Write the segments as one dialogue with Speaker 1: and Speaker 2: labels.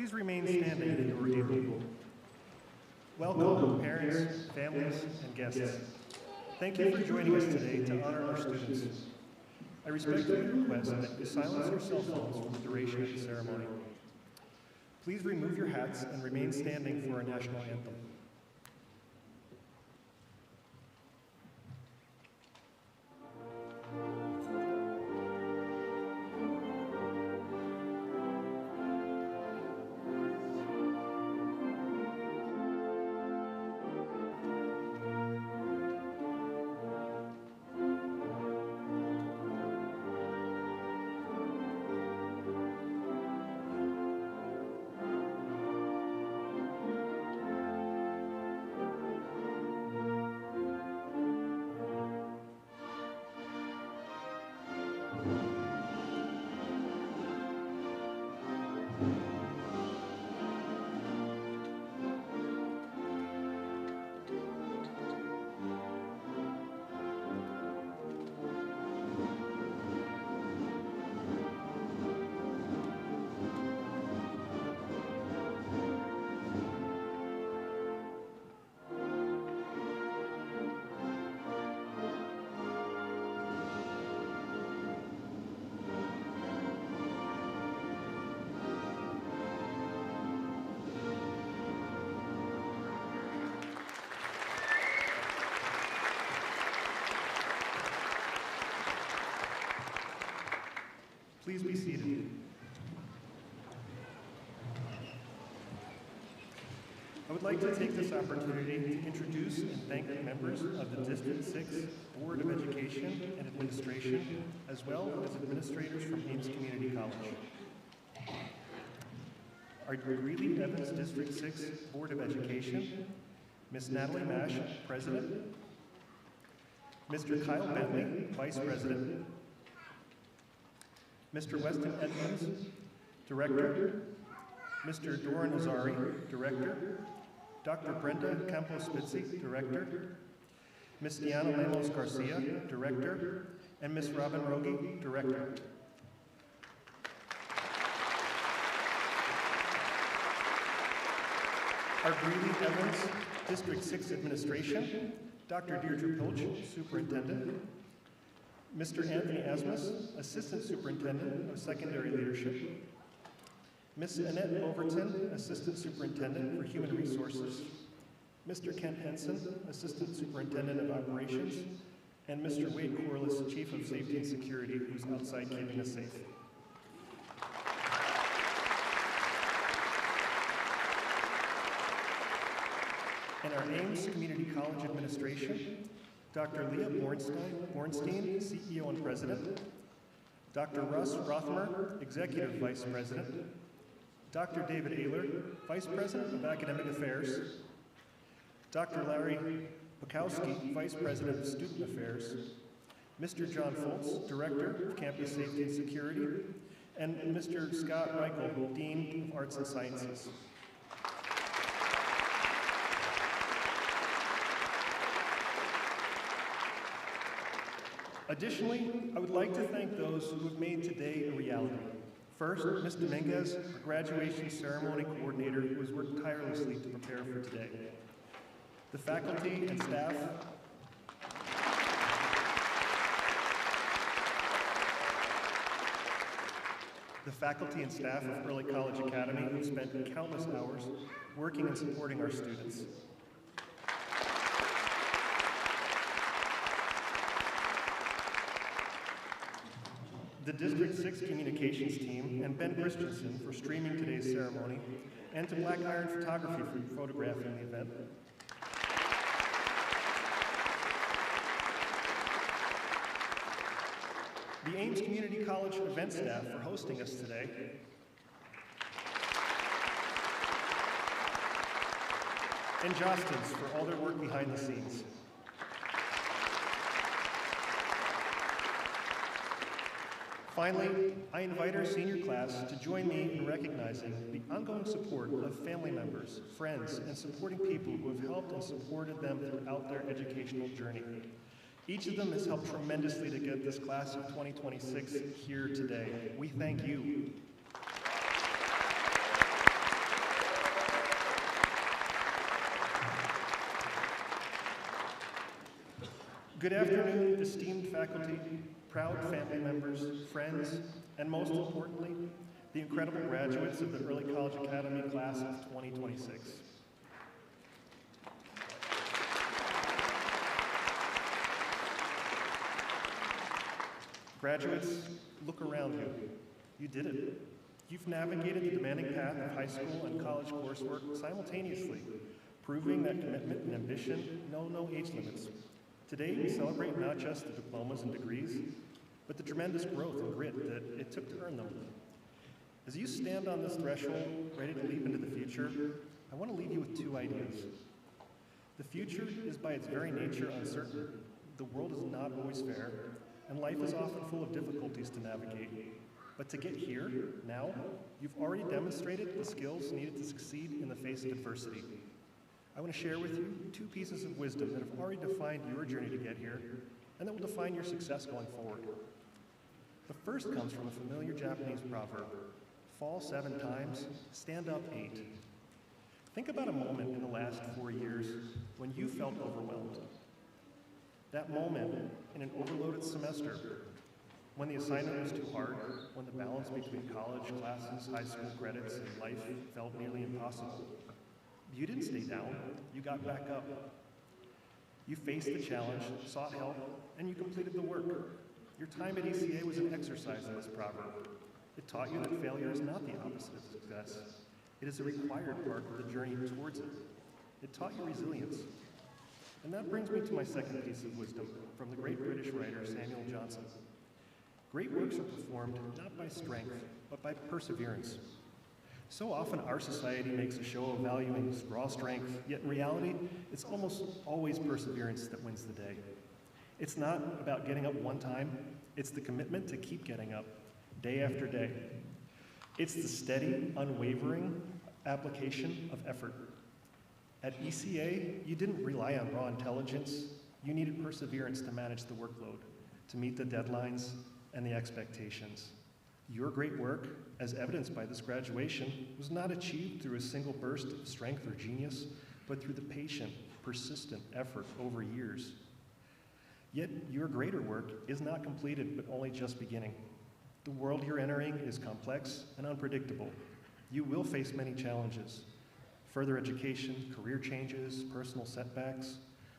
Speaker 1: Please remain standing if you are able. Welcome, parents, families, and guests. Thank you for joining us today to honor our students. I respectfully request that you silence your cell phones for the duration of the ceremony. Please remove your hats and remain standing for our national anthem. Please be seated. I would like to take this opportunity to introduce and thank the members of the District 6 Board of Education and Administration, as well as administrators from Ames Community College. Our Greeley-Evans District 6 Board of Education, Ms. Natalie Mash, President, Mr. Kyle Bentley, Vice President, Mr. Weston Edmonds, Director, Mr. Doran Azari, Director, Dr. Brenda Campos-Spitzi, Director, Ms. Diana Lemos Garcia, Director, and Ms. Robin Rogi, Director. Our Greeley-Evans District 6 Administration, Dr. Deirdre Pilch, Superintendent, Mr. Anthony Asmus, Assistant Superintendent of Secondary Leadership, Ms. Annette Overton, Assistant Superintendent for Human Resources, Mr. Kent Henson, Assistant Superintendent of Operations, and Mr. Wade Corliss, Chief of Safety and Security, who's outside keeping us safe. And our Ames Community College Administration, Dr. Leah Bornstein, CEO and President, Dr. Russ Rothmer, Executive Vice President, Dr. David Ayler, Vice President of Academic Affairs, Dr. Larry Bukowski, Vice President of Student Affairs, Mr. John Foltz, Director of Campus Safety and Security, and Mr. Scott Reichel, Dean of Arts and Sciences. Additionally, I would like to thank those who have made today a reality. First, Ms. Dominguez, our graduation ceremony coordinator, who has worked tirelessly to prepare for today. The faculty and staff, of Early College Academy who spent countless hours working and supporting our students. The District 6 Communications team and Ben Christensen for streaming today's ceremony, and to Black Iron Photography for photographing the event. The Ames Community College event staff for hosting us today. And Jostens for all their work behind the scenes. Finally, I invite our senior class to join me in recognizing the ongoing support of family members, friends, and supporting people who have helped and supported them throughout their educational journey. Each of them has helped tremendously to get this class of 2026 here today. We thank you. Good afternoon, esteemed faculty, proud family members, friends, and most importantly, the incredible graduates of the Early College Academy class of 2026. Graduates, look around you. You did it. You've navigated the demanding path of high school and college coursework simultaneously, proving that commitment and ambition know no age limits. Today, we celebrate not just the diplomas and degrees, but the tremendous growth and grit that it took to earn them. As you stand on this threshold, ready to leap into the future, I want to leave you with two ideas. The future is by its very nature uncertain. The world is not always fair, and life is often full of difficulties to navigate. But to get here, now, you've already demonstrated the skills needed to succeed in the face of adversity. I want to share with you two pieces of wisdom that have already defined your journey to get here, and that will define your success going forward. The first comes from a familiar Japanese proverb: fall 7 times, stand up 8. Think about a moment in the last 4 years when you felt overwhelmed. That moment in an overloaded semester, when the assignment was too hard, when the balance between college classes, high school credits, and life felt nearly impossible. You didn't stay down, you got back up. You faced the challenge, sought help, and you completed the work. Your time at ECA was an exercise in this proverb. It taught you that failure is not the opposite of success. It is a required part of the journey towards it. It taught you resilience. And that brings me to my second piece of wisdom from the great British writer Samuel Johnson. Great works are performed not by strength, but by perseverance. So often our society makes a show of valuing raw strength, yet in reality, it's almost always perseverance that wins the day. It's not about getting up one time, it's the commitment to keep getting up, day after day. It's the steady, unwavering application of effort. At ECA, you didn't rely on raw intelligence, you needed perseverance to manage the workload, to meet the deadlines and the expectations. Your great work, as evidenced by this graduation, was not achieved through a single burst of strength or genius, but through the patient, persistent effort over years. Yet your greater work is not completed, but only just beginning. The world you're entering is complex and unpredictable. You will face many challenges: further education, career changes, personal setbacks.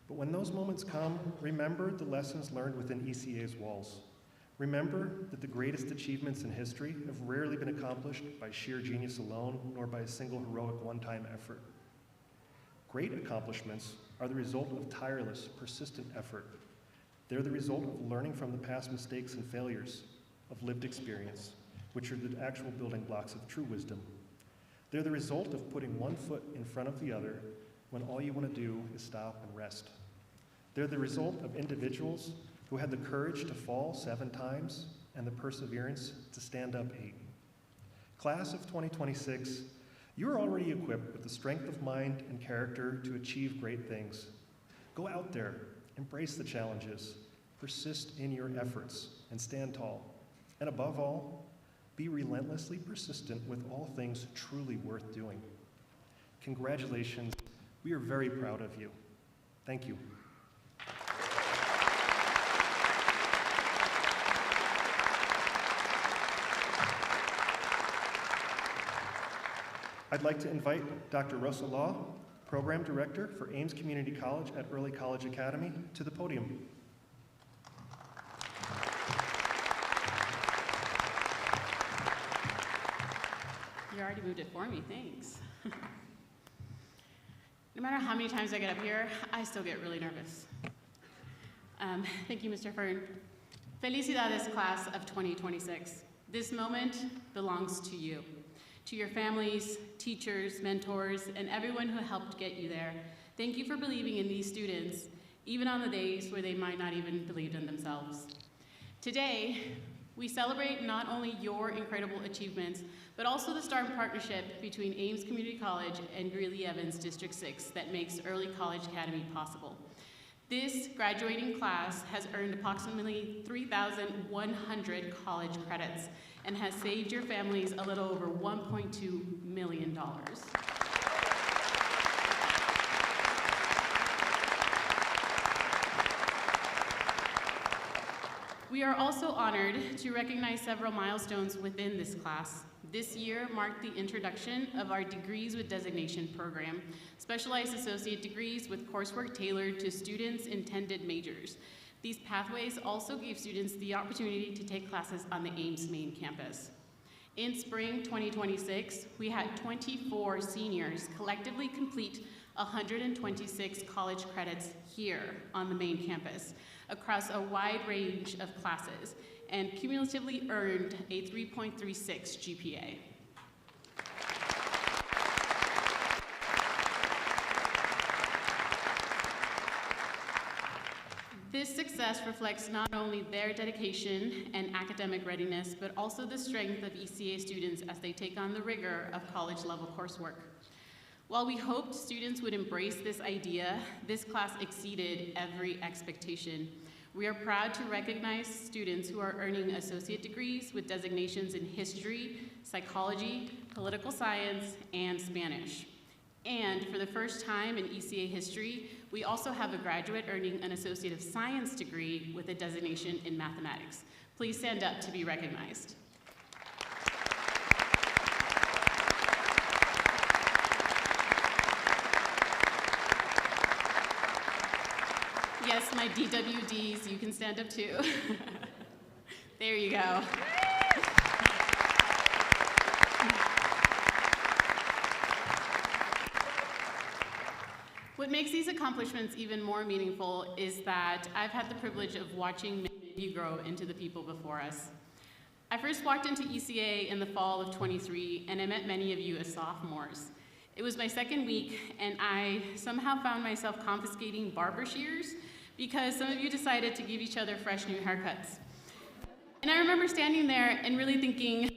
Speaker 1: But when those moments come, remember the lessons learned within ECA's walls. Remember that the greatest achievements in history have rarely been accomplished by sheer genius alone, nor by a single heroic one-time effort. Great accomplishments are the result of tireless, persistent effort. They're the result of learning from the past mistakes and failures, of lived experience, which are the actual building blocks of true wisdom. They're the result of putting one foot in front of the other when all you want to do is stop and rest. They're the result of individuals who had the courage to fall 7 times and the perseverance to stand up 8. Class of 2026, you're already equipped with the strength of mind and character to achieve great things. Go out there, embrace the challenges, persist in your efforts, and stand tall. And above all, be relentlessly persistent with all things truly worth doing. Congratulations, we are very proud of you. Thank you. I'd like to invite Dr. Russell Law, Program Director for Ames Community College at Early College Academy, to the podium.
Speaker 2: You already moved it for me, thanks. No matter how many times I get up here, I still get really nervous. Thank you, Mr. Fern. Felicidades, class of 2026. This moment belongs to you, to your families, teachers, mentors, and everyone who helped get you there. Thank you for believing in these students, even on the days where they might not even believe in themselves. Today, we celebrate not only your incredible achievements, but also the star partnership between Ames Community College and Greeley-Evans District 6 that makes Early College Academy possible. This graduating class has earned approximately 3,100 college credits and has saved your families a little over $1.2 million. We are also honored to recognize several milestones within this class. This year marked the introduction of our Degrees with Designation program, specialized associate degrees with coursework tailored to students' intended majors. These pathways also gave students the opportunity to take classes on the Ames main campus. In spring 2026, we had 24 seniors collectively complete 126 college credits here on the main campus across a wide range of classes and cumulatively earned a 3.36 GPA. This success reflects not only their dedication and academic readiness, but also the strength of ECA students as they take on the rigor of college-level coursework. While we hoped students would embrace this idea, this class exceeded every expectation. We are proud to recognize students who are earning associate degrees with designations in history, psychology, political science, and Spanish. And for the first time in ECA history, we also have a graduate earning an Associate of Science degree with a designation in mathematics. Please stand up to be recognized. Yes, my DWDs, you can stand up too. There you go. What makes these accomplishments even more meaningful is that I've had the privilege of watching many of you grow into the people before us. I first walked into ECA in the fall of 23, and I met many of you as sophomores. It was my second week, and I somehow found myself confiscating barber shears because some of you decided to give each other fresh new haircuts. And I remember standing there and really thinking,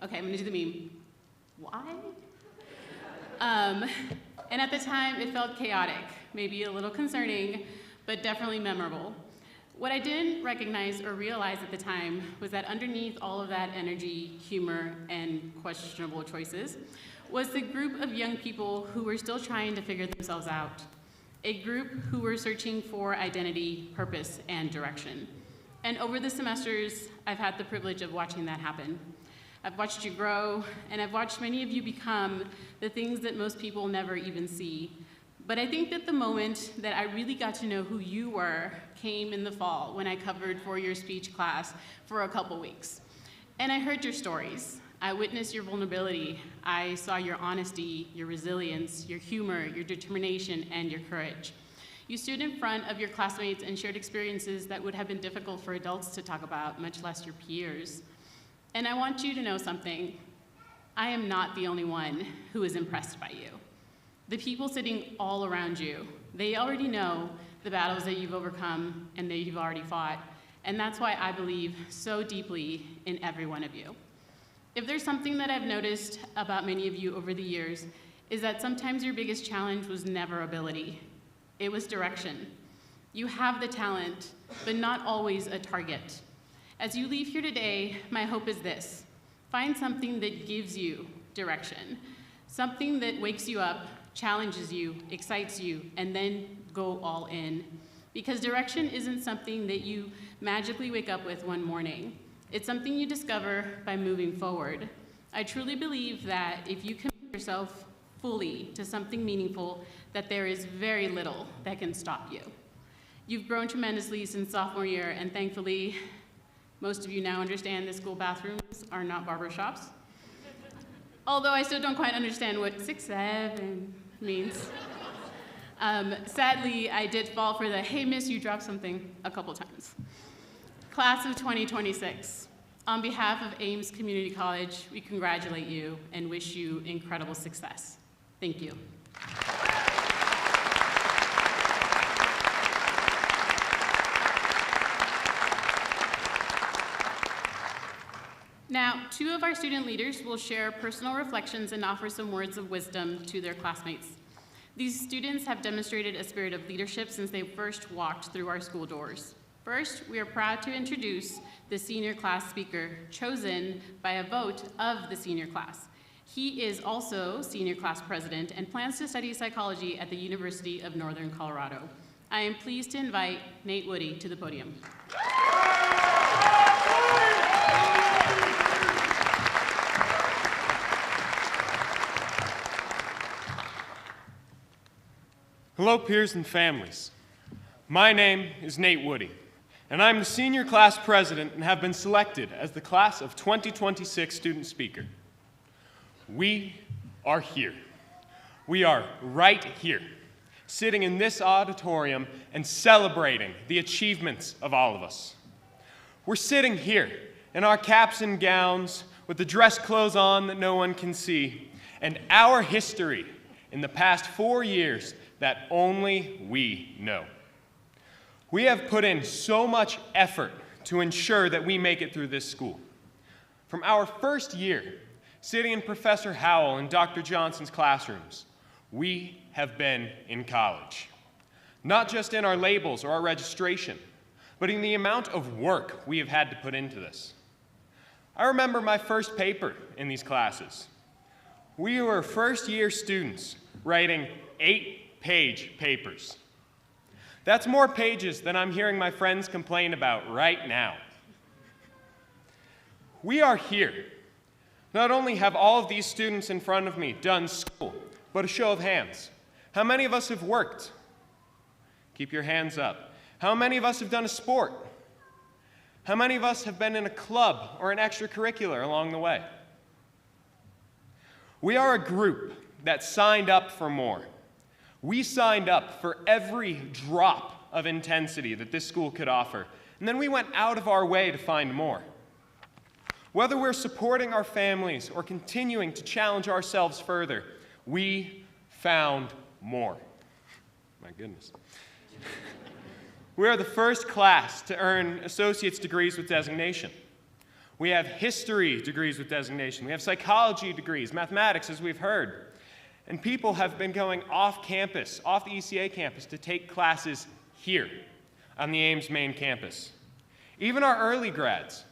Speaker 2: okay, I'm gonna do the meme. Why? And at the time, it felt chaotic, maybe a little concerning, but definitely memorable. What I didn't recognize or realize at the time was that underneath all of that energy, humor, and questionable choices was the group of young people who were still trying to figure themselves out. A group who were searching for identity, purpose, and direction. And over the semesters, I've had the privilege of watching that happen. I've watched you grow, and I've watched many of you become the things that most people never even see. But I think that the moment that I really got to know who you were came in the fall when I covered four-year speech class for a couple weeks. And I heard your stories. I witnessed your vulnerability. I saw your honesty, your resilience, your humor, your determination, and your courage. You stood in front of your classmates and shared experiences that would have been difficult for adults to talk about, much less your peers. And I want you to know something. I am not the only one who is impressed by you. The people sitting all around you, they already know the battles that you've overcome and that you've already fought. And that's why I believe so deeply in every one of you. If there's something that I've noticed about many of you over the years, is that sometimes your biggest challenge was never ability. It was direction. You have the talent, but not always a target. As you leave here today, my hope is this. Find something that gives you direction, something that wakes you up, challenges you, excites you, and then go all in. Because direction isn't something that you magically wake up with one morning. It's something you discover by moving forward. I truly believe that if you commit yourself fully to something meaningful, that there is very little that can stop you. You've grown tremendously since sophomore year, and thankfully, most of you now understand that school bathrooms are not barber shops. Although I still don't quite understand what 6'7" means. Sadly, I did fall for the, hey miss, you dropped something a couple times. Class of 2026, on behalf of Ames Community College, we congratulate you and wish you incredible success. Thank you. Now, two of our student leaders will share personal reflections and offer some words of wisdom to their classmates. These students have demonstrated a spirit of leadership since they first walked through our school doors. First, we are proud to introduce the senior class speaker, chosen by a vote of the senior class. He is also senior class president and plans to study psychology at the University of Northern Colorado. I am pleased to invite Nate Woody to the podium.
Speaker 3: Hello, peers and families. My name is Nate Woody, and I'm the senior class president and have been selected as the class of 2026 student speaker. We are here. We are right here, sitting in this auditorium and celebrating the achievements of all of us. We're sitting here in our caps and gowns with the dress clothes on that no one can see, and our history in the past 4 years that only we know. We have put in so much effort to ensure that we make it through this school. From our first year, sitting in Professor Howell and Dr. Johnson's classrooms, we have been in college. Not just in our labels or our registration, but in the amount of work we have had to put into this. I remember my first paper in these classes. We were first-year students writing 8-page papers. That's more pages than I'm hearing my friends complain about right now. We are here. Not only have all of these students in front of me done school, but a show of hands. How many of us have worked? Keep your hands up. How many of us have done a sport? How many of us have been in a club or an extracurricular along the way? We are a group that signed up for more. We signed up for every drop of intensity that this school could offer, and then we went out of our way to find more. Whether we're supporting our families or continuing to challenge ourselves further, we found more. My goodness. We are the first class to earn associate's degrees with designation. We have history degrees with designation. We have psychology degrees, mathematics, as we've heard. And people have been going off campus, off the ECA campus, to take classes here on the Ames main campus. Even our early grads,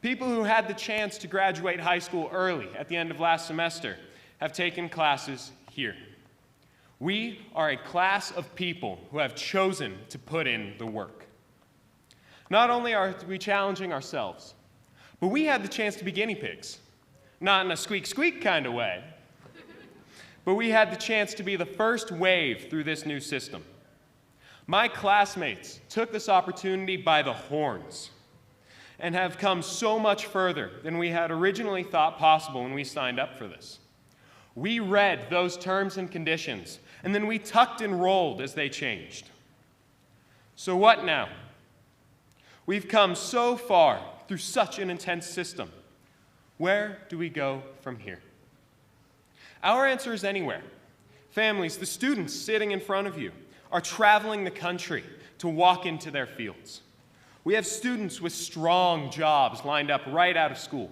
Speaker 3: people who had the chance to graduate high school early at the end of last semester, have taken classes here. We are a class of people who have chosen to put in the work. Not only are we challenging ourselves, but we had the chance to be guinea pigs. Not in a squeak-squeak kind of way, but we had the chance to be the first wave through this new system. My classmates took this opportunity by the horns and have come so much further than we had originally thought possible when we signed up for this. We read those terms and conditions, and then we tucked and rolled as they changed. So what now? We've come so far through such an intense system. Where do we go from here? Our answer is anywhere. Families, the students sitting in front of you, are traveling the country to walk into their fields. We have students with strong jobs lined up right out of school.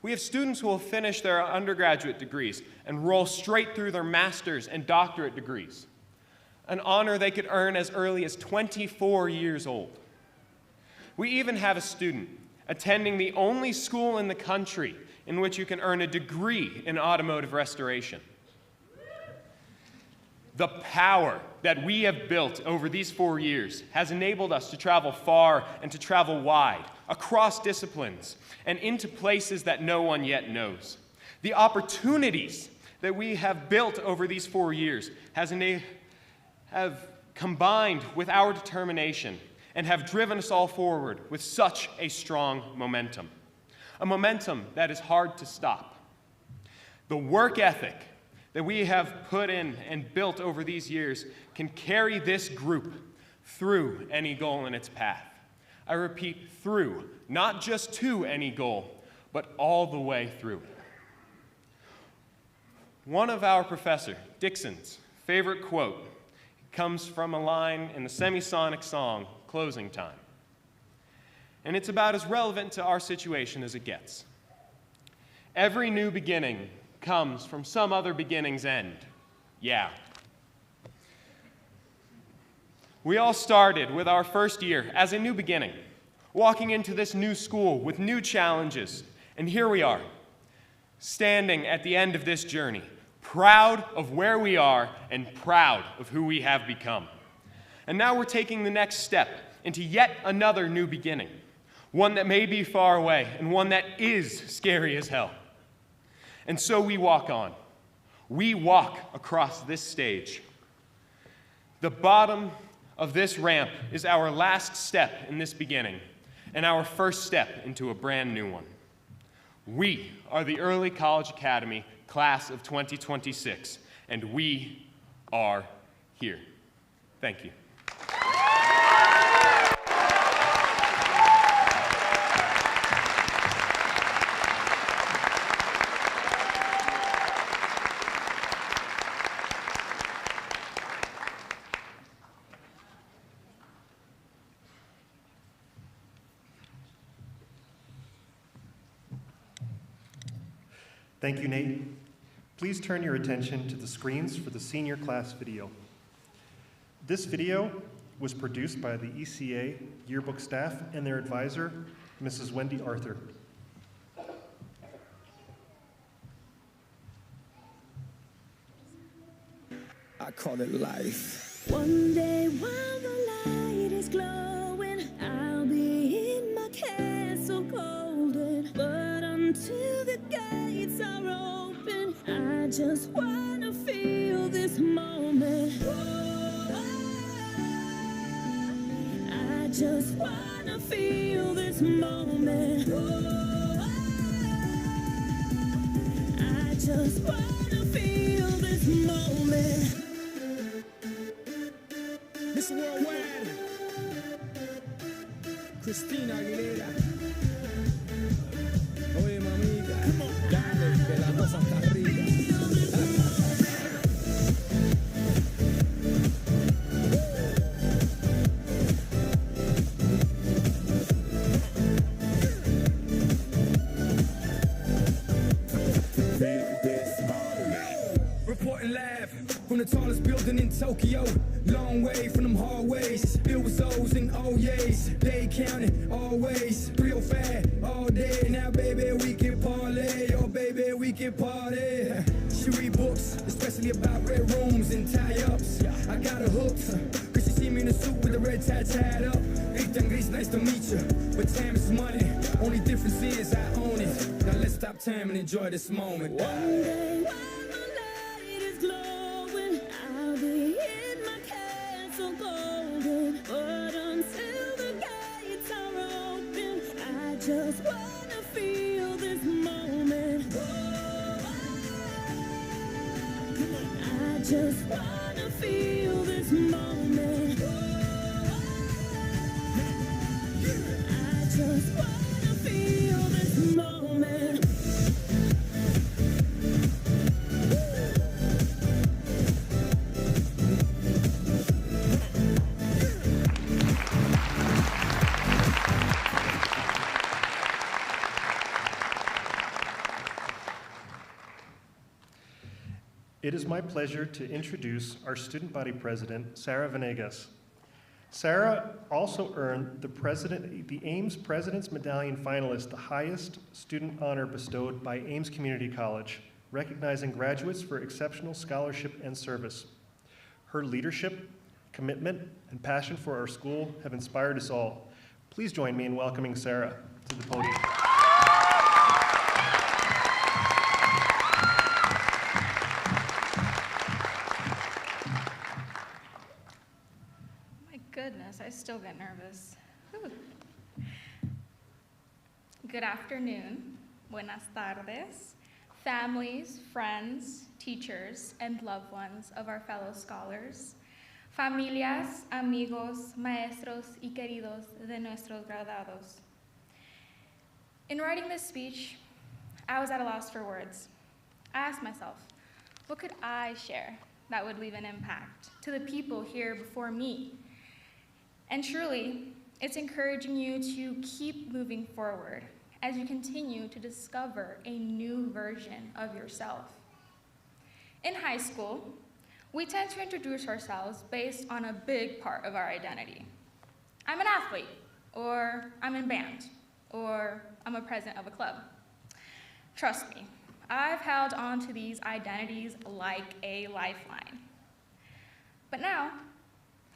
Speaker 3: We have students who will finish their undergraduate degrees and roll straight through their master's and doctorate degrees, an honor they could earn as early as 24 years old. We even have a student attending the only school in the country in which you can earn a degree in automotive restoration. The power that we have built over these 4 years has enabled us to travel far and to travel wide, across disciplines, and into places that no one yet knows. The opportunities that we have built over these 4 years have combined with our determination and have driven us all forward with such a strong momentum. A momentum that is hard to stop. The work ethic that we have put in and built over these years can carry this group through any goal in its path. I repeat, through, not just to any goal, but all the way through. One of our professor, Dixon's, favorite quote comes from a line in the semisonic song, Closing Time. And it's about as relevant to our situation as it gets. Every new beginning comes from some other beginning's end. Yeah. We all started with our first year as a new beginning, walking into this new school with new challenges. And here we are, standing at the end of this journey, proud of where we are and proud of who we have become. And now we're taking the next step into yet another new beginning. One that may be far away, and one that is scary as hell. And so we walk on. We walk across this stage. The bottom of this ramp is our last step in this beginning, and our first step into a brand new one. We are the Early College Academy class of 2026, and we are here. Thank you.
Speaker 1: Thank you, Nate. Please turn your attention to the screens for the senior class video. This video was produced by the ECA yearbook staff and their advisor, Mrs. Wendy Arthur.
Speaker 4: I call it life.
Speaker 5: One day while the light is glowing, I'll be in my castle golden. But until the gates are open, I just wanna feel this moment. I just wanna feel this moment. I just wanna feel this moment.
Speaker 4: Miss Worldwide, Christina Aguilera. Oye, mamita, dale, que la cosa está rica. Reporting live from the tallest building in Tokyo. Long way from them hallways. It was O's and O's. They counted always. 305 all day. Now, baby, we can parlay. Oh, baby, we can party. She read books, especially about red rooms and tie-ups. I got her hooked, cause she see me in a suit with a red tie tied up. Ethan Grease, nice to meet you. But time is money. Only difference is I own it. Now let's stop time and enjoy this moment.
Speaker 5: One day while the light is glowing, I'll be in my castle golden. But until the gates are open, I just wanna feel this moment. I just wanna feel this moment. I just wanna feel this moment.
Speaker 1: It is my pleasure to introduce our student body president, Sarah Venegas. Sarah also earned the Ames President's Medallion finalist, the highest student honor bestowed by Ames Community College, recognizing graduates for exceptional scholarship and service. Her leadership, commitment, and passion for our school have inspired us all. Please join me in welcoming Sarah to the podium.
Speaker 6: Goodness, I still get nervous. Whew. Good afternoon, buenas tardes, families, friends, teachers, and loved ones of our fellow scholars, familias, amigos, maestros y queridos de nuestros graduados. In writing this speech, I was at a loss for words. I asked myself, what could I share that would leave an impact to the people here before me? And truly, it's encouraging you to keep moving forward as you continue to discover a new version of yourself. In high school, we tend to introduce ourselves based on a big part of our identity. I'm an athlete, or I'm in band, or I'm a president of a club. Trust me, I've held on to these identities like a lifeline. But now,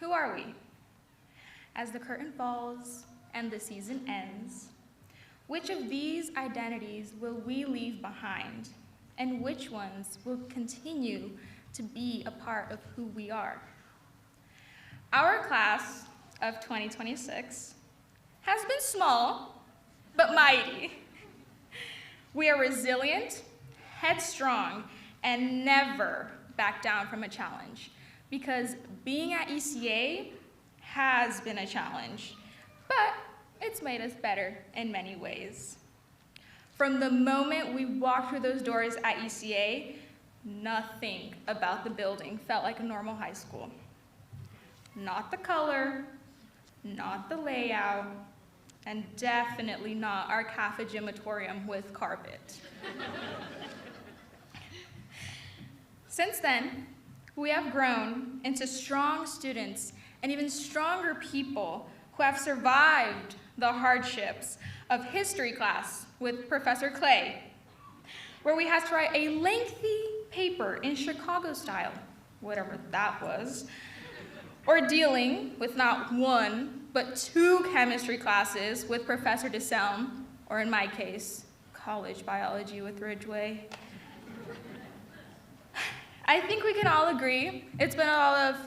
Speaker 6: who are we? As the curtain falls and the season ends, which of these identities will we leave behind, and which ones will continue to be a part of who we are? Our class of 2026 has been small, but mighty. We are resilient, headstrong, and never back down from a challenge, because being at ECA has been a challenge, but it's made us better in many ways. From the moment we walked through those doors at ECA, nothing about the building felt like a normal high school. Not the color, not the layout, and definitely not our cafe gymatorium with carpet. Since then, we have grown into strong students and even stronger people who have survived the hardships of history class with Professor Clay, where we had to write a lengthy paper in Chicago style, whatever that was, or dealing with not one, but 2 chemistry classes with Professor DeSelm, or in my case, college biology with Ridgway. I think we can all agree it's been a lot of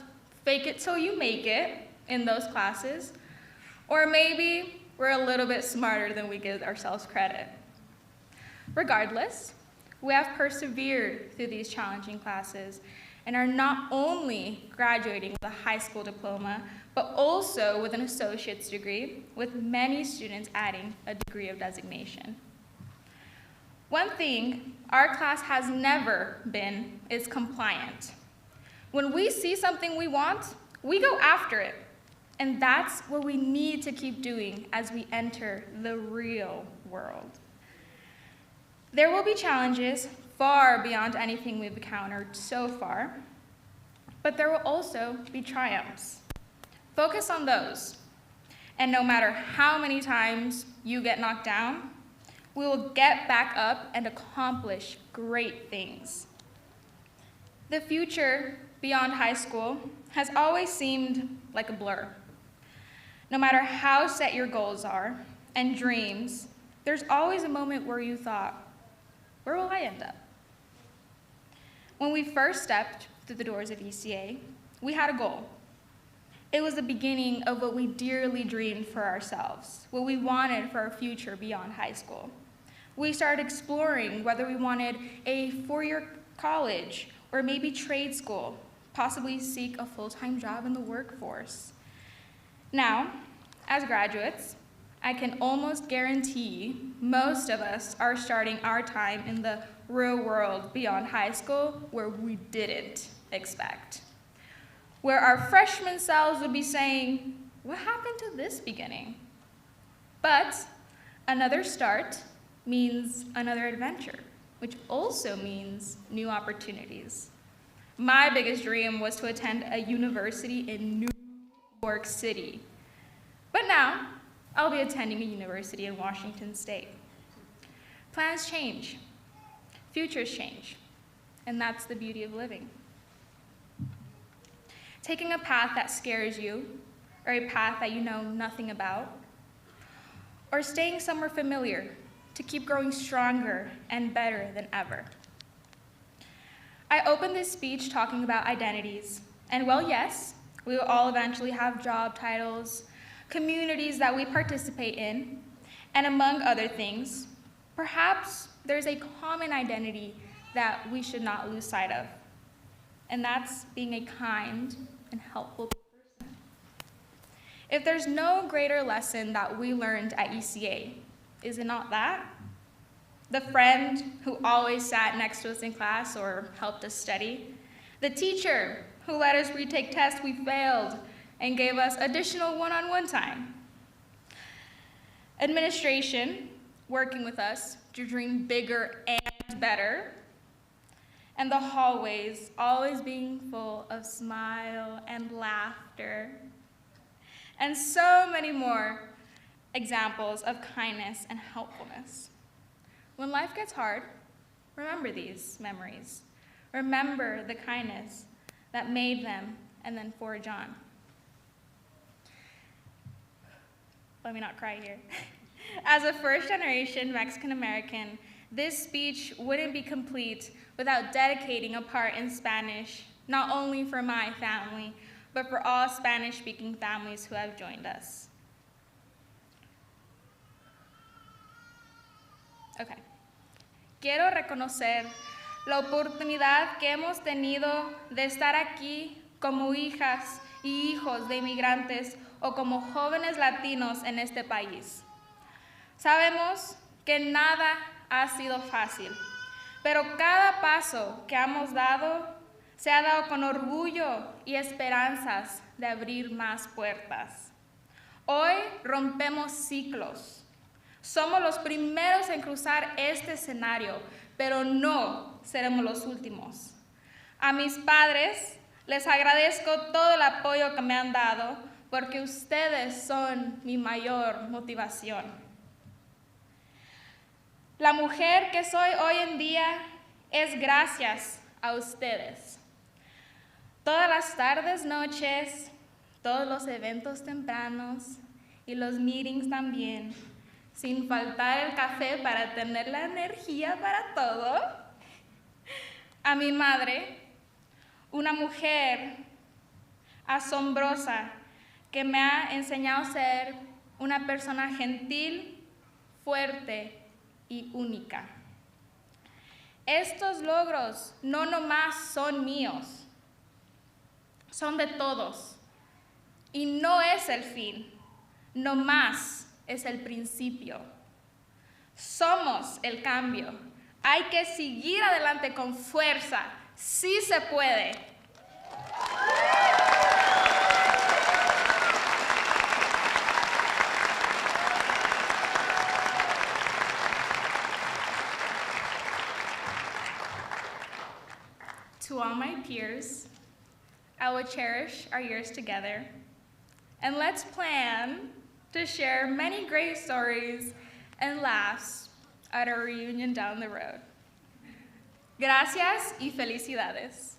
Speaker 6: fake it till you make it in those classes, or maybe we're a little bit smarter than we give ourselves credit. Regardless, we have persevered through these challenging classes and are not only graduating with a high school diploma, but also with an associate's degree, with many students adding a degree of designation. One thing our class has never been is compliant. When we see something we want, we go after it. And that's what we need to keep doing as we enter the real world. There will be challenges far beyond anything we've encountered so far, but there will also be triumphs. Focus on those. And no matter how many times you get knocked down, we will get back up and accomplish great things. The future beyond high school has always seemed like a blur. No matter how set your goals are and dreams, there's always a moment where you thought, where will I end up? When we first stepped through the doors of ECA, we had a goal. It was the beginning of what we dearly dreamed for ourselves, what we wanted for our future beyond high school. We started exploring whether we wanted a 4-year college or maybe trade school, possibly seek a full-time job in the workforce. Now, as graduates, I can almost guarantee most of us are starting our time in the real world beyond high school where we didn't expect. Where our freshman selves would be saying, what happened to this beginning? But another start means another adventure, which also means new opportunities. My biggest dream was to attend a university in New York City. But now, I'll be attending a university in Washington State. Plans change, futures change, and that's the beauty of living. Taking a path that scares you, or a path that you know nothing about, or staying somewhere familiar to keep growing stronger and better than ever. I opened this speech talking about identities, and well, yes, we will all eventually have job titles, communities that we participate in, and among other things, perhaps there's a common identity that we should not lose sight of, and that's being a kind and helpful person. If there's no greater lesson that we learned at ECA, is it not that? The friend who always sat next to us in class or helped us study, the teacher who let us retake tests we failed and gave us additional one-on-one time, administration working with us to dream bigger and better, and the hallways always being full of smile and laughter, and so many more examples of kindness and helpfulness. When life gets hard, remember these memories. Remember the kindness that made them and then forge on. Let me not cry here. As a first-generation Mexican-American, this speech wouldn't be complete without dedicating a part in Spanish, not only for my family, but for all Spanish-speaking families who have joined us. Okay. Quiero reconocer la oportunidad que hemos tenido de estar aquí como hijas y hijos de inmigrantes o como jóvenes latinos en este país. Sabemos que nada ha sido fácil, pero cada paso que hemos dado se ha dado con orgullo y esperanzas de abrir más puertas. Hoy rompemos ciclos. Somos los primeros en cruzar este escenario, pero no seremos los últimos. A mis padres les agradezco todo el apoyo que me han dado, porque ustedes son mi mayor motivación. La mujer que soy hoy en día es gracias a ustedes. Todas las tardes, noches, todos los eventos tempranos y los meetings también, sin faltar el café para tener la energía para todo. A mi madre, una mujer asombrosa que me ha enseñado a ser una persona gentil, fuerte y única. Estos logros no nomás son míos, son de todos. Y no es el fin, nomás es el principio. Somos el cambio. Hay que seguir adelante con fuerza. Sí se puede. To all my peers, I will cherish our years together, and let's plan to share many great stories and laughs at our reunion down the road. Gracias y felicidades.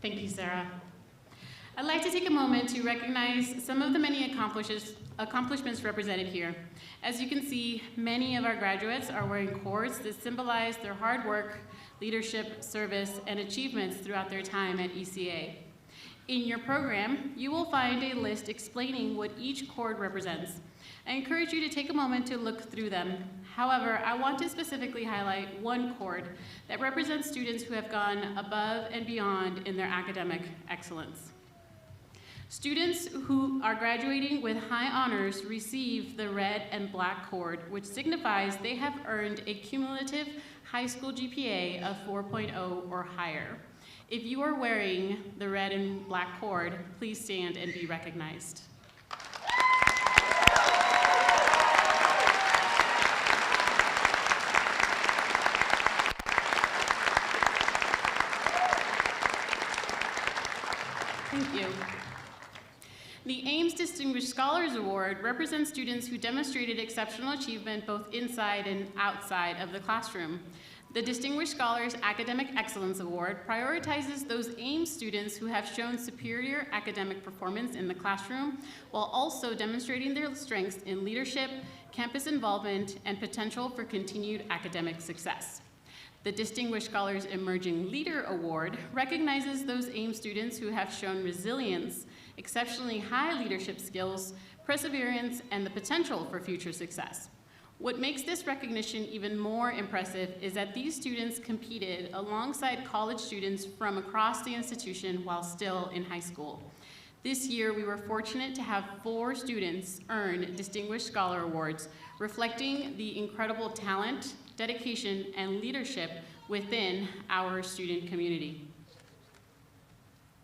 Speaker 2: Thank you, Sarah. I'd like to take a moment to recognize some of the many accomplishments represented here. As you can see, many of our graduates are wearing cords that symbolize their hard work, leadership, service, and achievements throughout their time at ECA. In your program, you will find a list explaining what each cord represents. I encourage you to take a moment to look through them. However, I want to specifically highlight one cord that represents students who have gone above and beyond in their academic excellence. Students who are graduating with high honors receive the red and black cord, which signifies they have earned a cumulative high school GPA of 4.0 or higher. If you are wearing the red and black cord, please stand and be recognized. Thank you. The Ames Distinguished Scholars Award represents students who demonstrated exceptional achievement both inside and outside of the classroom. The Distinguished Scholars Academic Excellence Award prioritizes those Ames students who have shown superior academic performance in the classroom while also demonstrating their strengths in leadership, campus involvement, and potential for continued academic success. The Distinguished Scholars Emerging Leader Award recognizes those Ames students who have shown resilience, exceptionally high leadership skills, perseverance, and the potential for future success. What makes this recognition even more impressive is that these students competed alongside college students from across the institution while still in high school. This year, we were fortunate to have 4 students earn Distinguished Scholar Awards, reflecting the incredible talent, dedication, and leadership within our student community.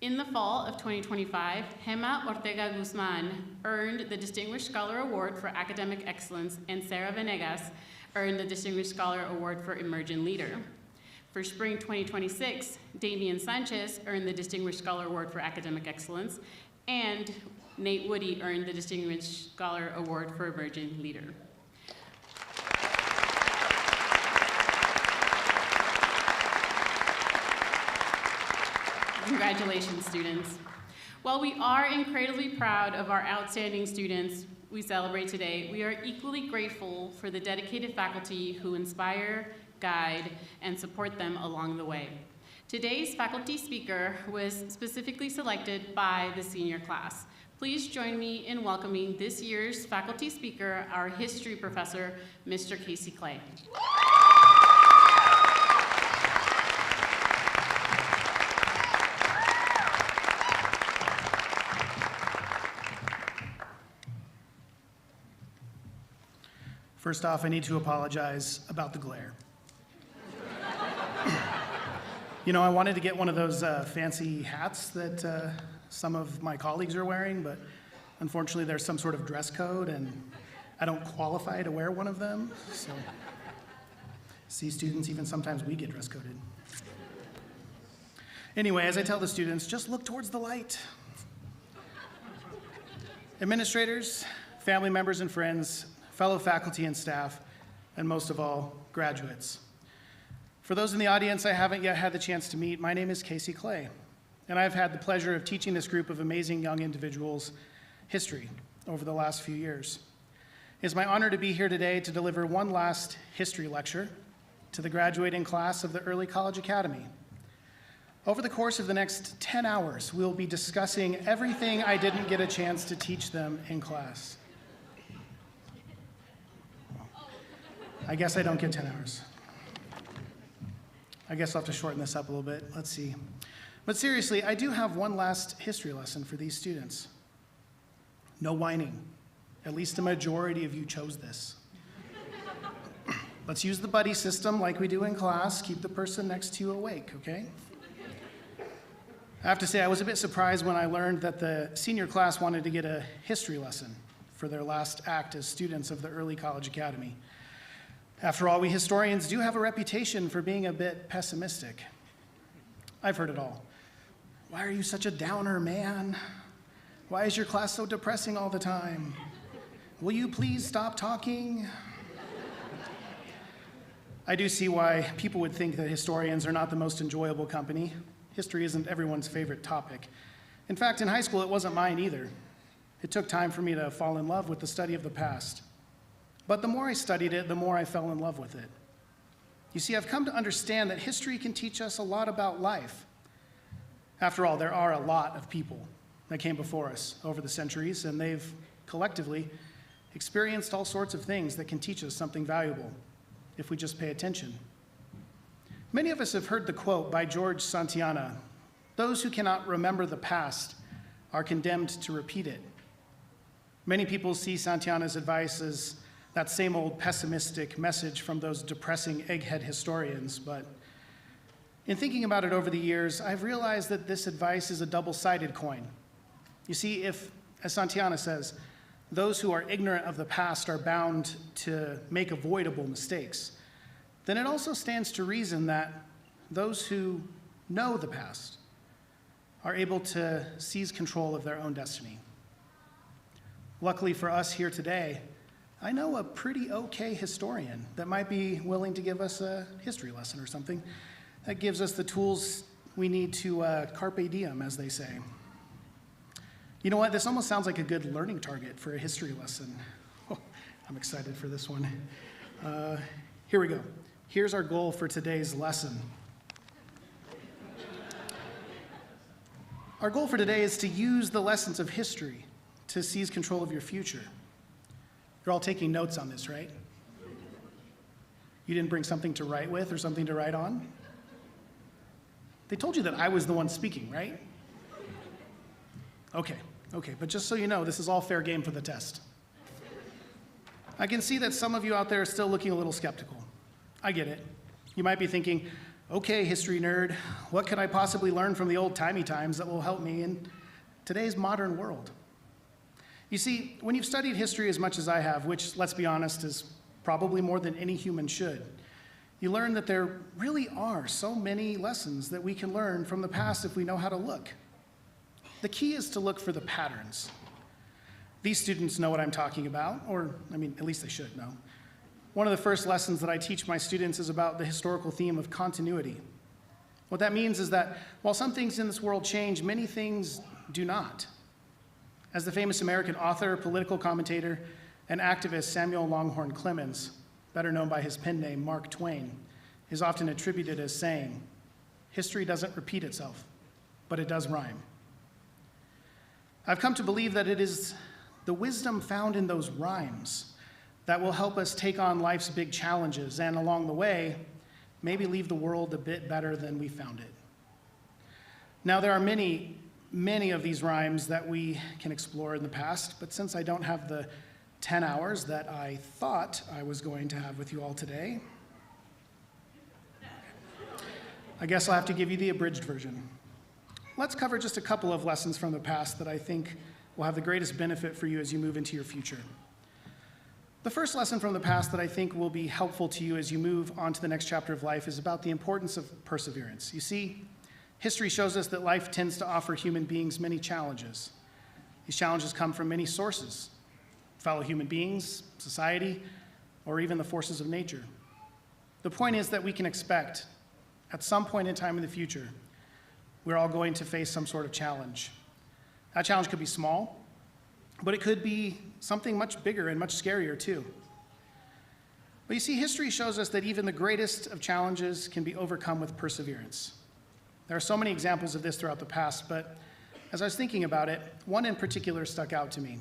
Speaker 2: In the fall of 2025, Gemma Ortega Guzman earned the Distinguished Scholar Award for Academic Excellence, and Sarah Venegas earned the Distinguished Scholar Award for Emerging Leader. For spring 2026, Damian Sanchez earned the Distinguished Scholar Award for Academic Excellence, and Nate Woody earned the Distinguished Scholar Award for Emerging Leader. Congratulations, students. While we are incredibly proud of our outstanding students, we celebrate today, we are equally grateful for the dedicated faculty who inspire, guide, and support them along the way. Today's faculty speaker was specifically selected by the senior class. Please join me in welcoming this year's faculty speaker, our history professor, Mr. Casey Clay.
Speaker 7: First off, I need to apologize about the glare. You know, I wanted to get one of those fancy hats that some of my colleagues are wearing, but unfortunately there's some sort of dress code and I don't qualify to wear one of them. So, see, students, even sometimes we get dress coded. Anyway, as I tell the students, just look towards the light. Administrators, family members and friends, fellow faculty and staff, and most of all, graduates. For those in the audience I haven't yet had the chance to meet, my name is Casey Clay, and I've had the pleasure of teaching this group of amazing young individuals history over the last few years. It's my honor to be here today to deliver one last history lecture to the graduating class of the Early College Academy. Over the course of the next 10 hours, we'll be discussing everything I didn't get a chance to teach them in class. I guess I don't get 10 hours. I guess I'll have to shorten this up a little bit. Let's see. But seriously, I do have one last history lesson for these students. No whining. At least a majority of you chose this. Let's use the buddy system like we do in class. Keep the person next to you awake, okay? I have to say, I was a bit surprised when I learned that the senior class wanted to get a history lesson for their last act as students of the Early College Academy. After all, we historians do have a reputation for being a bit pessimistic. I've heard it all. Why are you such a downer, man? Why is your class so depressing all the time? Will you please stop talking? I do see why people would think that historians are not the most enjoyable company. History isn't everyone's favorite topic. In fact, in high school, it wasn't mine either. It took time for me to fall in love with the study of the past. But the more I studied it, the more I fell in love with it. You see, I've come to understand that history can teach us a lot about life. After all, there are a lot of people that came before us over the centuries, and they've collectively experienced all sorts of things that can teach us something valuable if we just pay attention. Many of us have heard the quote by George Santayana, "Those who cannot remember the past are condemned to repeat it." Many people see Santayana's advice as that same old pessimistic message from those depressing egghead historians, but in thinking about it over the years, I've realized that this advice is a double-sided coin. You see, if, as Santayana says, those who are ignorant of the past are bound to make avoidable mistakes, then it also stands to reason that those who know the past are able to seize control of their own destiny. Luckily for us here today, I know a pretty okay historian that might be willing to give us a history lesson or something that gives us the tools we need to carpe diem, as they say. You know what? This almost sounds like a good learning target for a history lesson. Oh, I'm excited for this one. Here we go. Here's our goal for today's lesson. Our goal for today is to use the lessons of history to seize control of your future. You're all taking notes on this, right? You didn't bring something to write with or something to write on? They told you that I was the one speaking, right? Okay, but just so you know, this is all fair game for the test. I can see that some of you out there are still looking a little skeptical. I get it. You might be thinking, okay, history nerd, what could I possibly learn from the old-timey times that will help me in today's modern world? You see, when you've studied history as much as I have, which, let's be honest, is probably more than any human should, you learn that there really are so many lessons that we can learn from the past if we know how to look. The key is to look for the patterns. These students know what I'm talking about, or, at least they should know. One of the first lessons that I teach my students is about the historical theme of continuity. What that means is that while some things in this world change, many things do not. As the famous American author, political commentator, and activist Samuel Longhorn Clemens, better known by his pen name Mark Twain, is often attributed as saying, "History doesn't repeat itself, but it does rhyme." I've come to believe that it is the wisdom found in those rhymes that will help us take on life's big challenges and, along the way, maybe leave the world a bit better than we found it. Now, there are many of these rhymes that we can explore in the past, but since I don't have the 10 hours that I thought I was going to have with you all today, I guess I'll have to give you the abridged version. Let's cover just a couple of lessons from the past that I think will have the greatest benefit for you as you move into your future. The first lesson from the past that I think will be helpful to you as you move on to the next chapter of life is about the importance of perseverance. You see, history shows us that life tends to offer human beings many challenges. These challenges come from many sources: fellow human beings, society, or even the forces of nature. The point is that we can expect, at some point in time in the future, we're all going to face some sort of challenge. That challenge could be small, but it could be something much bigger and much scarier too. But you see, history shows us that even the greatest of challenges can be overcome with perseverance. There are so many examples of this throughout the past, but as I was thinking about it, one in particular stuck out to me.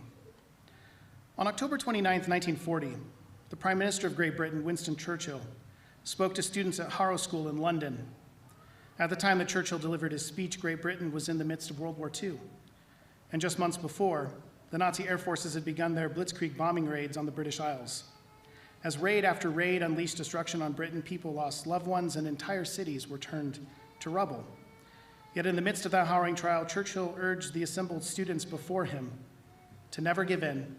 Speaker 7: On October 29th, 1940, the Prime Minister of Great Britain, Winston Churchill, spoke to students at Harrow School in London. At the time that Churchill delivered his speech, Great Britain was in the midst of World War II. And just months before, the Nazi air forces had begun their blitzkrieg bombing raids on the British Isles. As raid after raid unleashed destruction on Britain, people lost loved ones and entire cities were turned to rubble. Yet in the midst of that harrowing trial, Churchill urged the assembled students before him to never give in,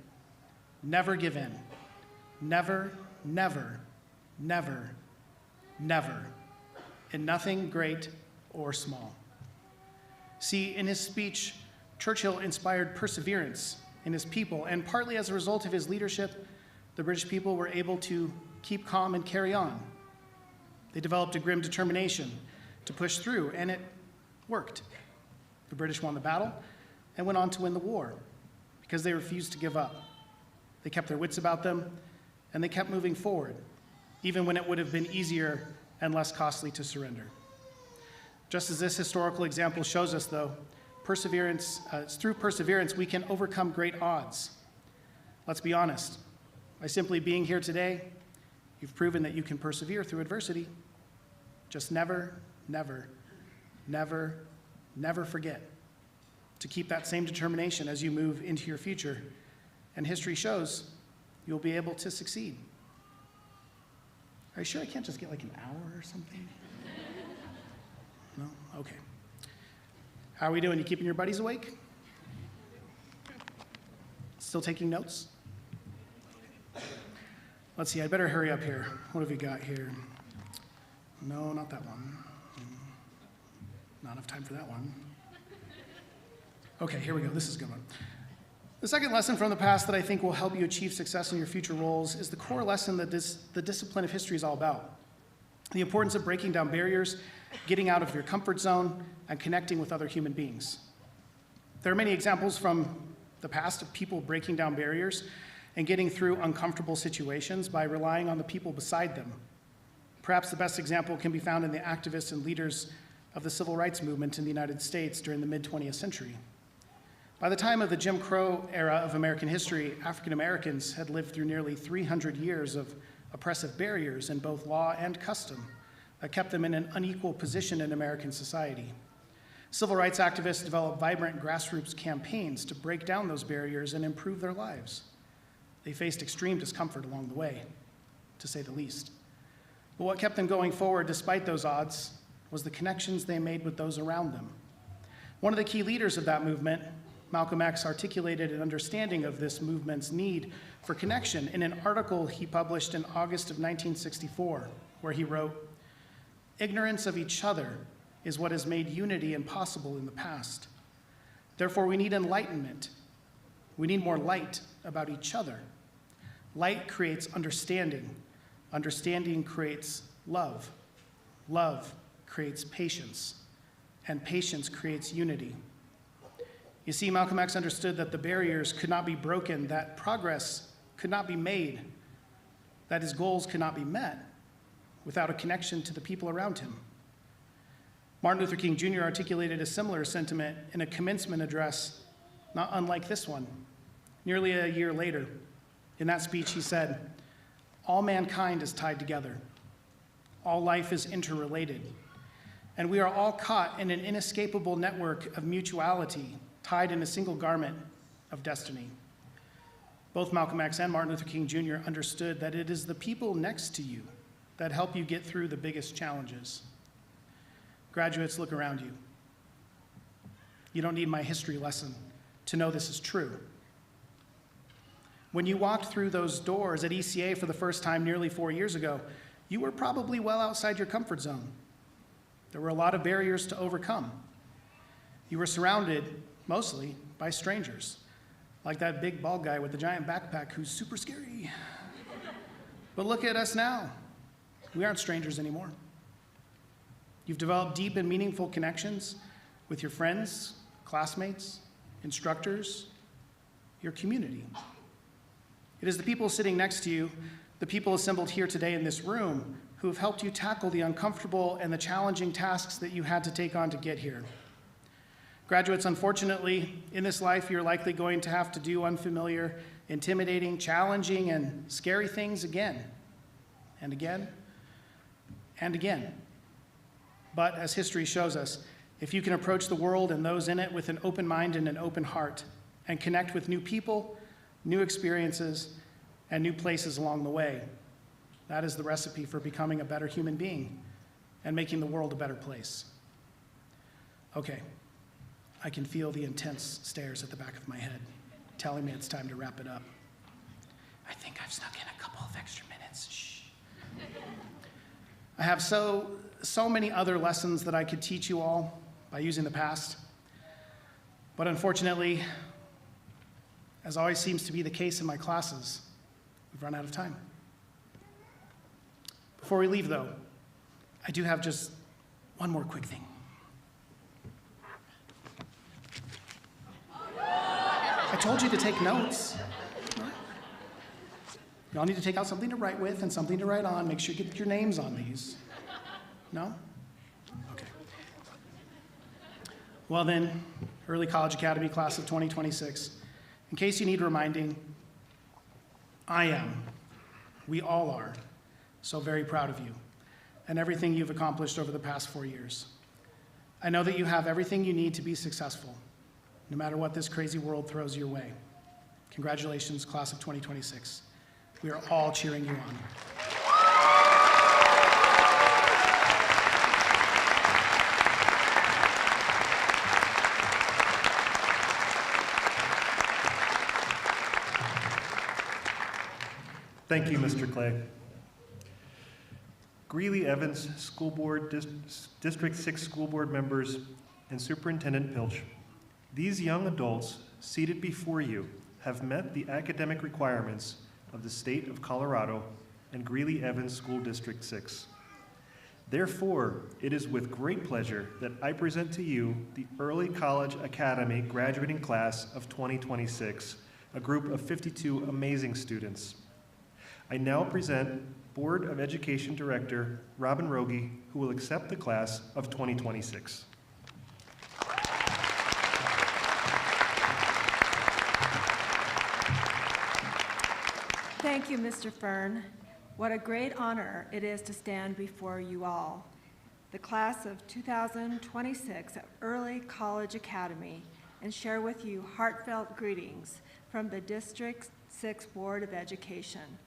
Speaker 7: never give in, never, never, never, never, in nothing great or small. See, in his speech, Churchill inspired perseverance in his people, and partly as a result of his leadership, the British people were able to keep calm and carry on. They developed a grim determination to push through, and it worked. The British won the battle and went on to win the war because they refused to give up. They kept their wits about them, and they kept moving forward, even when it would have been easier and less costly to surrender. Just as this historical example shows us, though, it's through perseverance we can overcome great odds. Let's be honest. By simply being here today, you've proven that you can persevere through adversity. Just never, never, never, never forget to keep that same determination as you move into your future. And history shows you'll be able to succeed. Are you sure I can't just get like an hour or something? No? Okay. How are we doing? You keeping your buddies awake? Still taking notes? Let's see, I better hurry up here. What have we got here? No, not that one. Not enough time for that one. Okay, here we go. This is a good one. The second lesson from the past that I think will help you achieve success in your future roles is the core lesson that the discipline of history is all about. The importance of breaking down barriers, getting out of your comfort zone, and connecting with other human beings. There are many examples from the past of people breaking down barriers and getting through uncomfortable situations by relying on the people beside them. Perhaps the best example can be found in the activists and leaders of the civil rights movement in the United States during the mid-20th century. By the time of the Jim Crow era of American history, African Americans had lived through nearly 300 years of oppressive barriers in both law and custom that kept them in an unequal position in American society. Civil rights activists developed vibrant grassroots campaigns to break down those barriers and improve their lives. They faced extreme discomfort along the way, to say the least. But what kept them going forward despite those odds was the connections they made with those around them. One of the key leaders of that movement, Malcolm X, articulated an understanding of this movement's need for connection in an article he published in August of 1964, where he wrote, "Ignorance of each other is what has made unity impossible in the past. Therefore, we need enlightenment. We need more light about each other. Light creates understanding. Understanding creates love. Love creates patience. And patience creates unity. You see, Malcolm X understood that the barriers could not be broken, that progress could not be made, that his goals could not be met without a connection to the people around him. Martin Luther King Jr. articulated a similar sentiment in a commencement address, not unlike this one. Nearly a year later, in that speech, he said, "All mankind is tied together. All life is interrelated. And we are all caught in an inescapable network of mutuality, tied in a single garment of destiny." Both Malcolm X and Martin Luther King Jr. understood that it is the people next to you that help you get through the biggest challenges. Graduates, look around you. You don't need my history lesson to know this is true. When you walked through those doors at ECA for the first time nearly 4 years ago, you were probably well outside your comfort zone. There were a lot of barriers to overcome. You were surrounded, mostly, by strangers, like that big bald guy with the giant backpack who's super scary. But look at us now. We aren't strangers anymore. You've developed deep and meaningful connections with your friends, classmates, instructors, your community. It is the people sitting next to you, the people assembled here today in this room, who have helped you tackle the uncomfortable and the challenging tasks that you had to take on to get here. Graduates, unfortunately, in this life, you're likely going to have to do unfamiliar, intimidating, challenging, and scary things again, and again, and again. But as history shows us, if you can approach the world and those in it with an open mind and an open heart, and connect with new people, new experiences, and new places along the way, that is the recipe for becoming a better human being and making the world a better place. Okay, I can feel the intense stares at the back of my head telling me it's time to wrap it up. I think I've snuck in a couple of extra minutes. Shh. I have so many other lessons that I could teach you all by using the past, but unfortunately, as always seems to be the case in my classes, we've run out of time. Before we leave, though, I do have just one more quick thing. I told you to take notes. You all need to take out something to write with and something to write on. Make sure you get your names on these. No? Okay. Well then, Early College Academy class of 2026, in case you need reminding, I am, we all are, so very proud of you and everything you've accomplished over the past 4 years. I know that you have everything you need to be successful, no matter what this crazy world throws your way. Congratulations, class of 2026. We are all cheering you on.
Speaker 1: Thank you, Mr. Clay. Greeley-Evans School Board, District 6 School Board members, and Superintendent Pilch, these young adults seated before you have met the academic requirements of the state of Colorado and Greeley-Evans School District 6. Therefore, it is with great pleasure that I present to you the Early College Academy graduating class of 2026, a group of 52 amazing students. I now present Board of Education Director Robin Rogie, who will accept the class of 2026.
Speaker 8: Thank you, Mr. Fern. What a great honor it is to stand before you all. The class of 2026 at Early College Academy, and share with you heartfelt greetings from the District 6 Board of Education.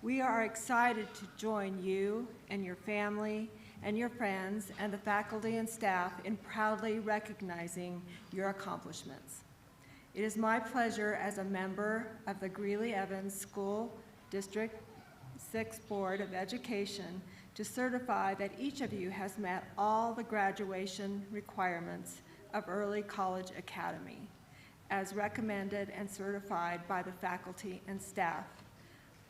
Speaker 8: We are excited to join you and your family and your friends and the faculty and staff in proudly recognizing your accomplishments. It is my pleasure as a member of the Greeley-Evans School District 6 Board of Education to certify that each of you has met all the graduation requirements of Early College Academy, as recommended and certified by the faculty and staff.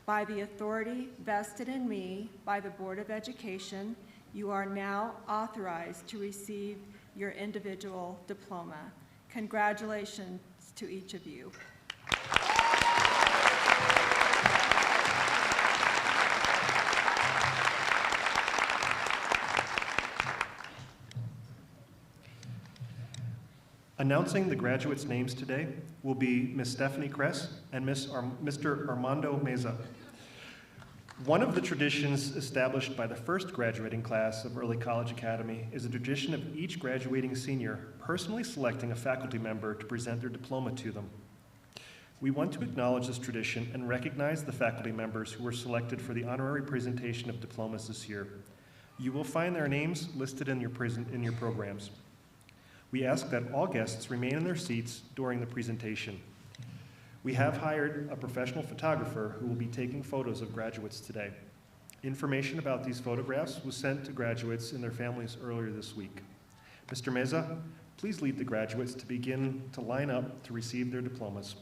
Speaker 8: By the authority vested in me by the Board of Education, you are now authorized to receive your individual diploma. Congratulations to each of you.
Speaker 1: Announcing the graduates' names today will be Ms. Stephanie Kress and Mr. Armando Meza. One of the traditions established by the first graduating class of Early College Academy is a tradition of each graduating senior personally selecting a faculty member to present their diploma to them. We want to acknowledge this tradition and recognize the faculty members who were selected for the honorary presentation of diplomas this year. You will find their names listed in your programs. We ask that all guests remain in their seats during the presentation. We have hired a professional photographer who will be taking photos of graduates today. Information about these photographs was sent to graduates and their families earlier this week. Mr. Meza, please lead the graduates to begin to line up to receive their diplomas.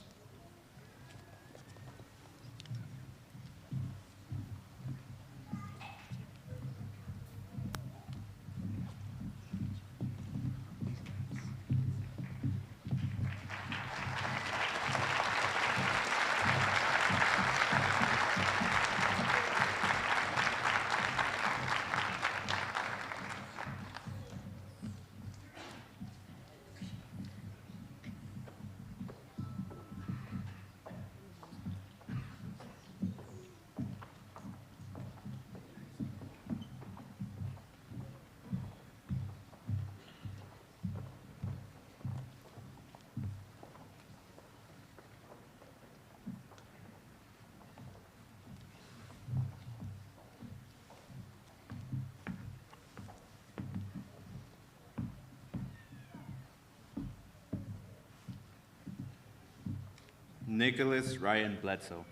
Speaker 9: Nicholas Ryan Bledsoe.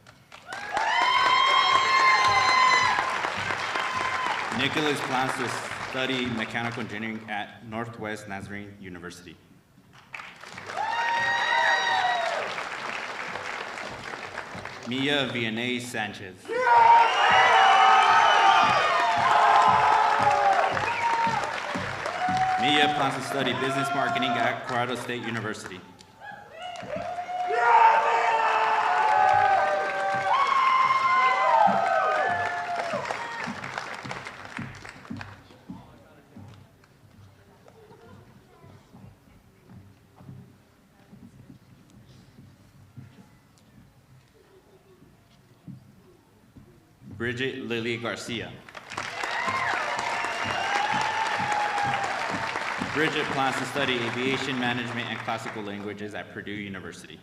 Speaker 9: Nicholas plans to study mechanical engineering at Northwest Nazarene University. Mia Vianney Sanchez. Mia plans to study business marketing at Colorado State University. Bridget Lily Garcia. Bridget plans to study aviation management and classical languages at Purdue University.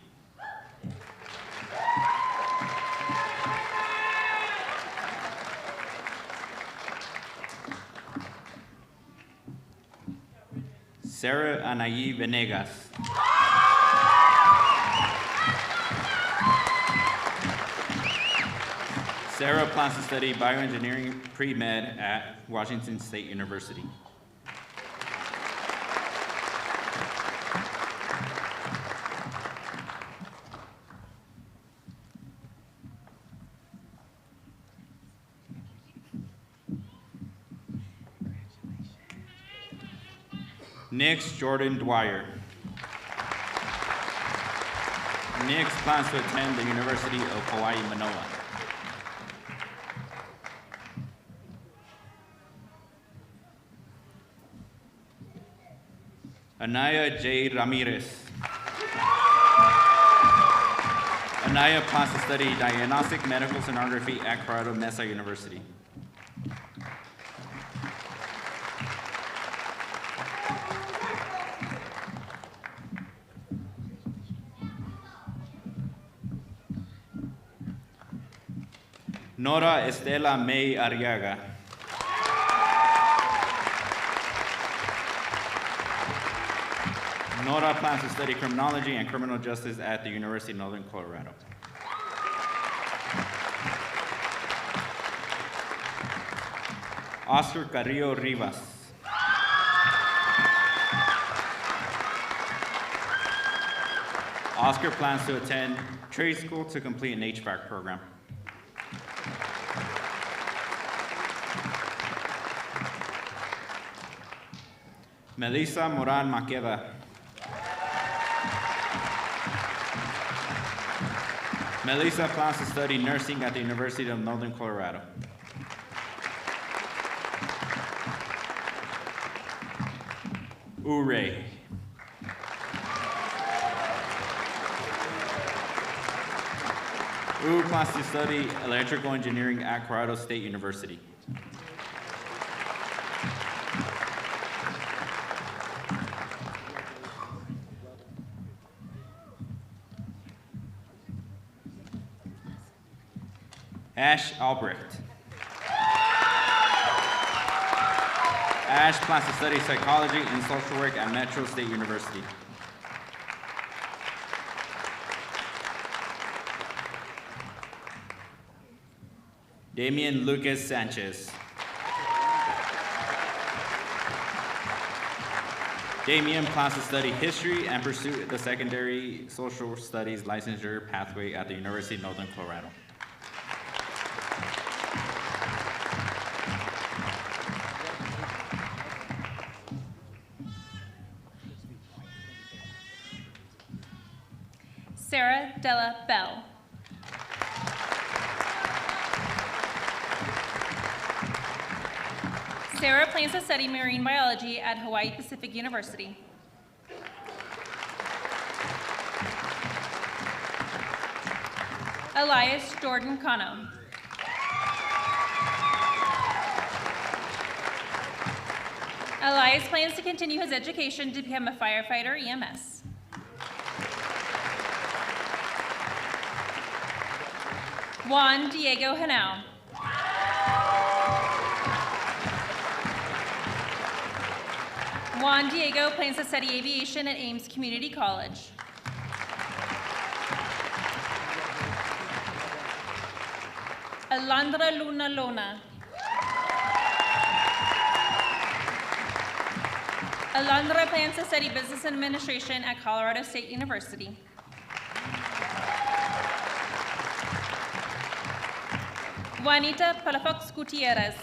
Speaker 9: Sarah Anaí Venegas. Sarah plans to study bioengineering pre-med at Washington State University. Nix Jordan Dwyer. Nix plans to attend the University of Hawaii, Manoa. Anaya J. Ramirez. Anaya plans to study diagnostic medical sonography at Colorado Mesa University. Nora Estela May Arriaga. Nora plans to study criminology and criminal justice at the University of Northern Colorado. Oscar Carrillo Rivas. Oscar plans to attend trade school to complete an HVAC program. Melissa Moran Maqueda. Melissa plans to study nursing at the University of Northern Colorado. Ure. Plans to study electrical engineering at Colorado State University. Ash Albrecht. Ash plans to study psychology and social work at Metro State University. Damian Lucas Sanchez. Damian plans to study history and pursue the secondary social studies licensure pathway at the University of Northern Colorado.
Speaker 6: Sarah Della Bell. Sarah plans to study marine biology at Hawaii Pacific University. Elias Jordan Cano. Elias plans to continue his education to become a firefighter EMS. Juan Diego Hanau. Juan Diego plans to study aviation at Ames Community College. Alondra Luna Lona. Alondra plans to study business administration at Colorado State University. Juanita Palafox Gutierrez.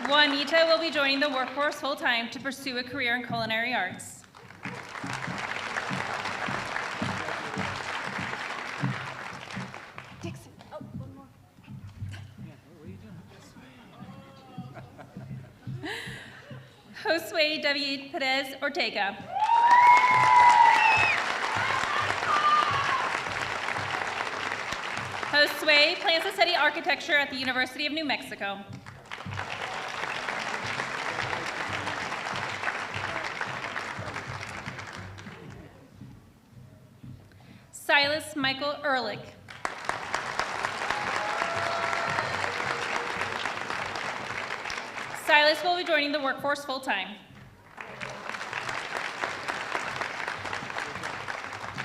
Speaker 6: Juanita will be joining the workforce full-time to pursue a career in culinary arts.
Speaker 8: Dixon. Oh, one more.
Speaker 6: Josue David Perez Ortega. Josue plans to study architecture at the University of New Mexico. Silas Michael Ehrlich. Silas will be joining the workforce full-time.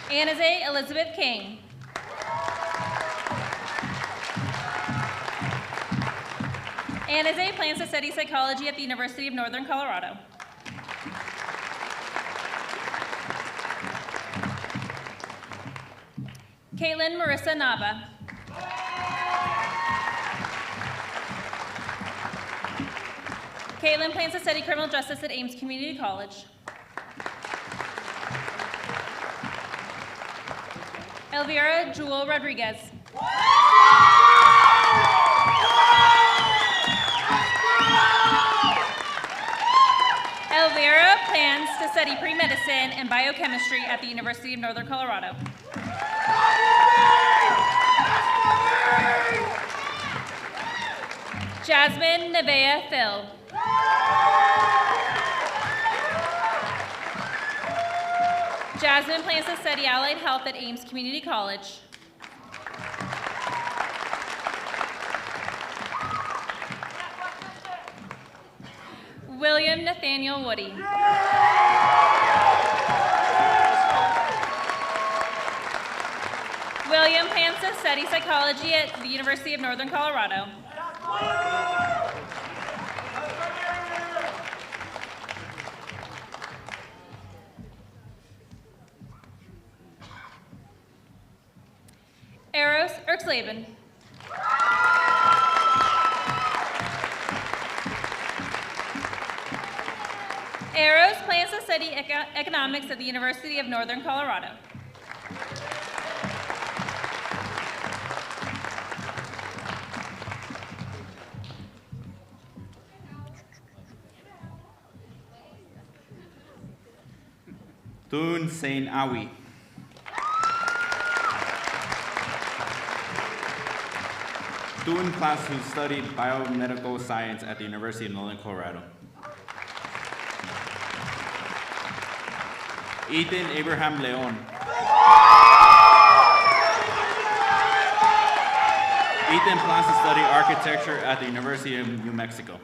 Speaker 6: Anaze Elizabeth King. Anaze plans to study psychology at the University of Northern Colorado. Caitlin Marissa Nava. Caitlin plans to study criminal justice at Ames Community College. Elvira Jewel Rodriguez. Elvira plans to study pre-medicine and biochemistry at the University of Northern Colorado. Jasmine Nevea Phil. Jasmine plans to study allied health at Ames Community College. William Nathaniel Woody. William plans to study psychology at the University of Northern Colorado. Eros Erxleben.
Speaker 10: Eros plans to study economics at the University of Northern Colorado.
Speaker 9: Thun Sain Awi. Thun class who studied biomedical science at the University of Northern Colorado. Ethan Abraham Leon. Ethan plans to study architecture at the University of New Mexico.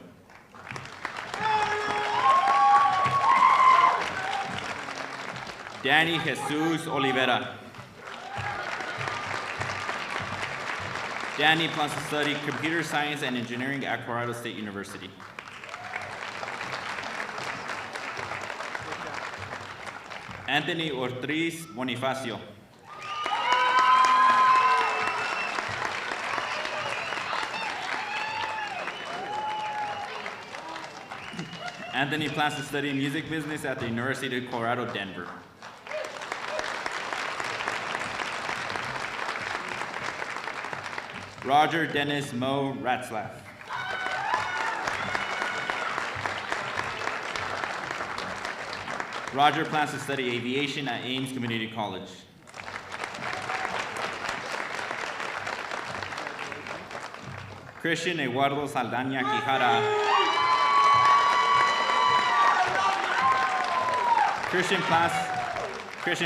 Speaker 9: Danny Jesus Olivera. Danny plans to study computer science and engineering at Colorado State University. Anthony Ortiz Bonifacio. Anthony plans to study music business at the University of Colorado, Denver. Roger Dennis Mo Ratzlaff. Roger plans to study aviation at Ames Community College. Christian Eduardo Saldaña Quijada. Christian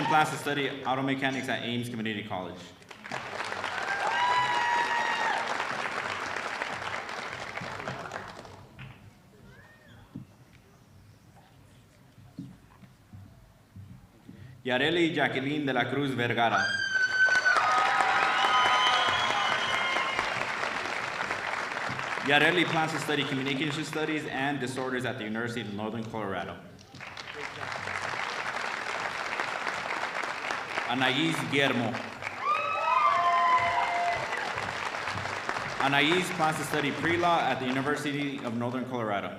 Speaker 9: plans to study auto mechanics at Ames Community College. Yareli Jacqueline de la Cruz Vergara. Yareli plans to study communication studies and disorders at the University of Northern Colorado. Anais Guillermo. Anais plans to study pre-law at the University of Northern Colorado.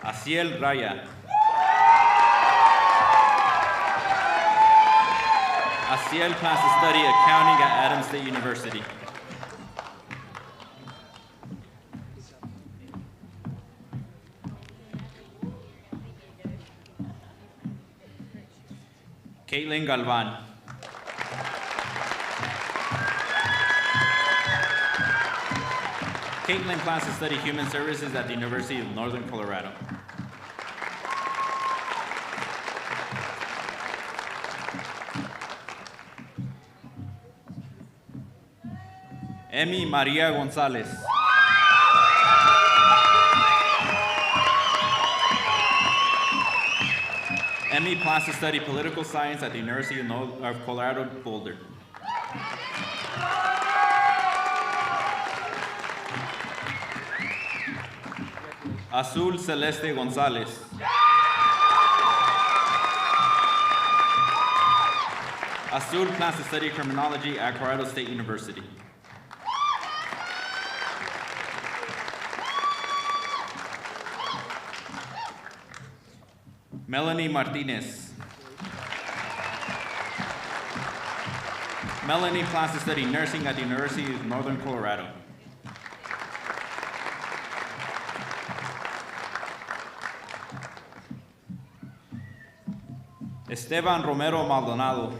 Speaker 9: Asiel Raya. Asiel plans to study accounting at Adams State University. Caitlin Galvan. Caitlin plans to study human services at the University of Northern Colorado. Emi Maria Gonzalez. Emi plans to study political science at the University of Colorado Boulder. Azul Celeste Gonzalez. Azul plans to study criminology at Colorado State University. Melanie Martinez. Melanie plans to study nursing at the University of Northern Colorado. Esteban Romero Maldonado.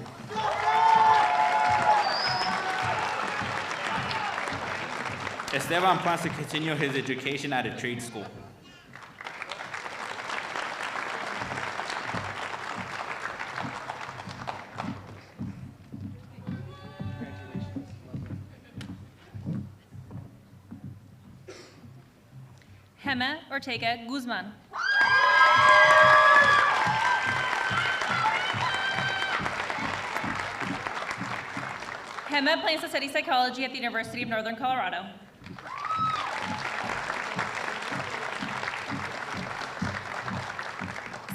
Speaker 9: Esteban plans to continue his education at a trade school.
Speaker 10: Gema Ortega Guzman. Gema plans to study psychology at the University of Northern Colorado.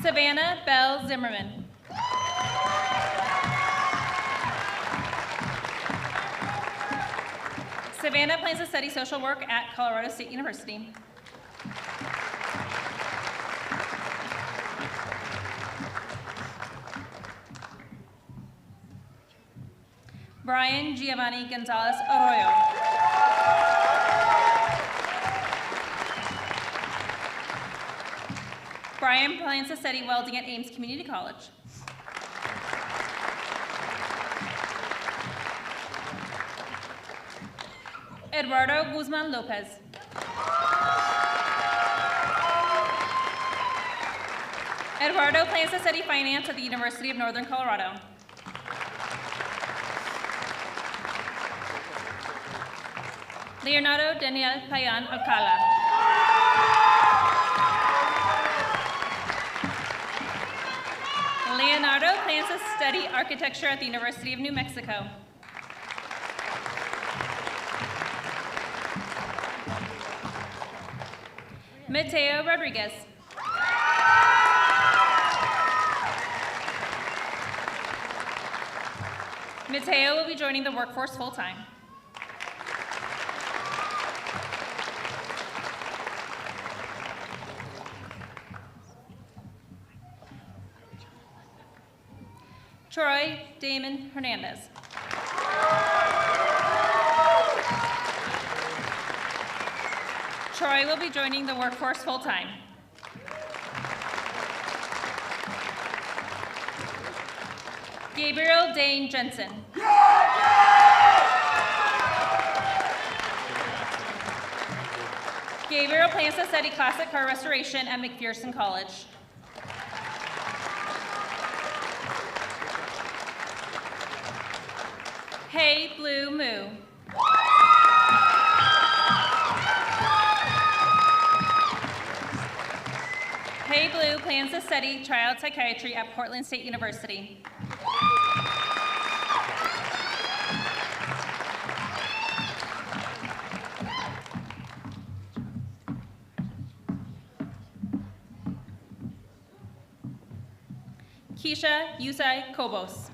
Speaker 10: Savannah Bell Zimmerman. Savannah plans to study social work at Colorado State University. Brian Giovanni Gonzalez Arroyo. Brian plans to study welding at Ames Community College. Eduardo Guzman Lopez. Eduardo plans to study finance at the University of Northern Colorado. Leonardo Daniel Payan Alcala. Leonardo plans to study architecture at the University of New Mexico. Mateo Rodriguez. Mateo will be joining the workforce full-time. Troy Damon Hernandez. Troy will be joining the workforce full-time. Gabriel Dane Jensen. Gabriel plans to study classic car restoration at McPherson College. Hey Blue Moo. Hey Blue plans to study child psychiatry at Portland State University. Keisha Yusai Kobos.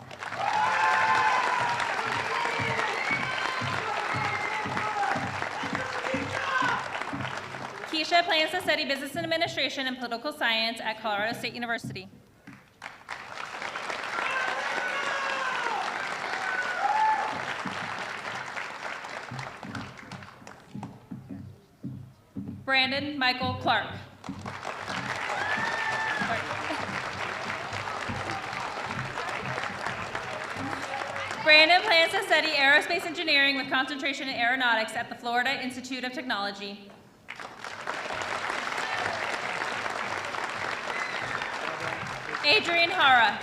Speaker 10: Keisha plans to study business administration and political science at Colorado State University. Brandon Michael Clark. Brandon plans to study aerospace engineering with concentration in aeronautics at the Florida Institute of Technology. Adrian Hara.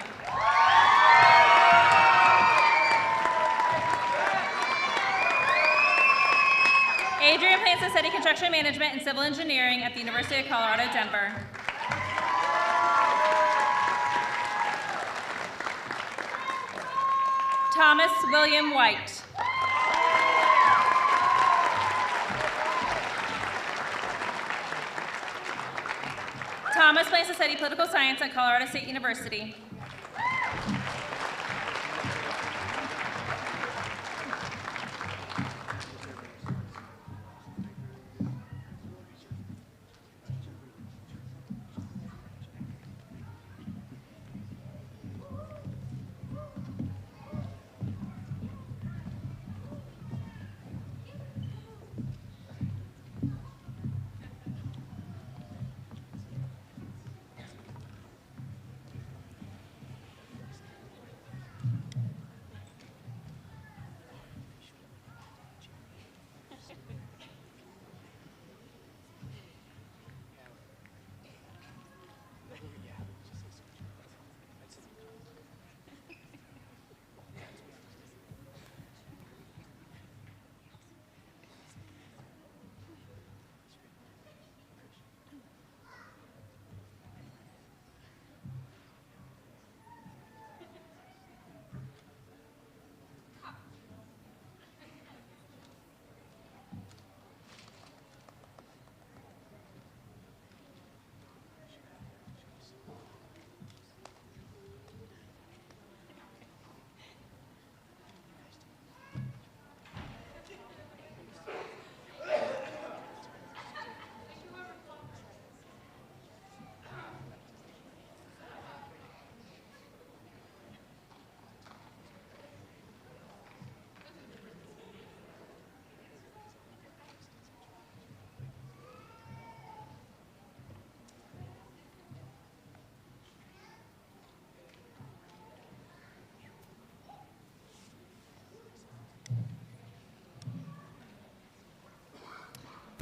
Speaker 10: Adrian plans to study construction management and civil engineering at the University of Colorado, Denver. Thomas William White. Thomas plans to study political science at Colorado State University.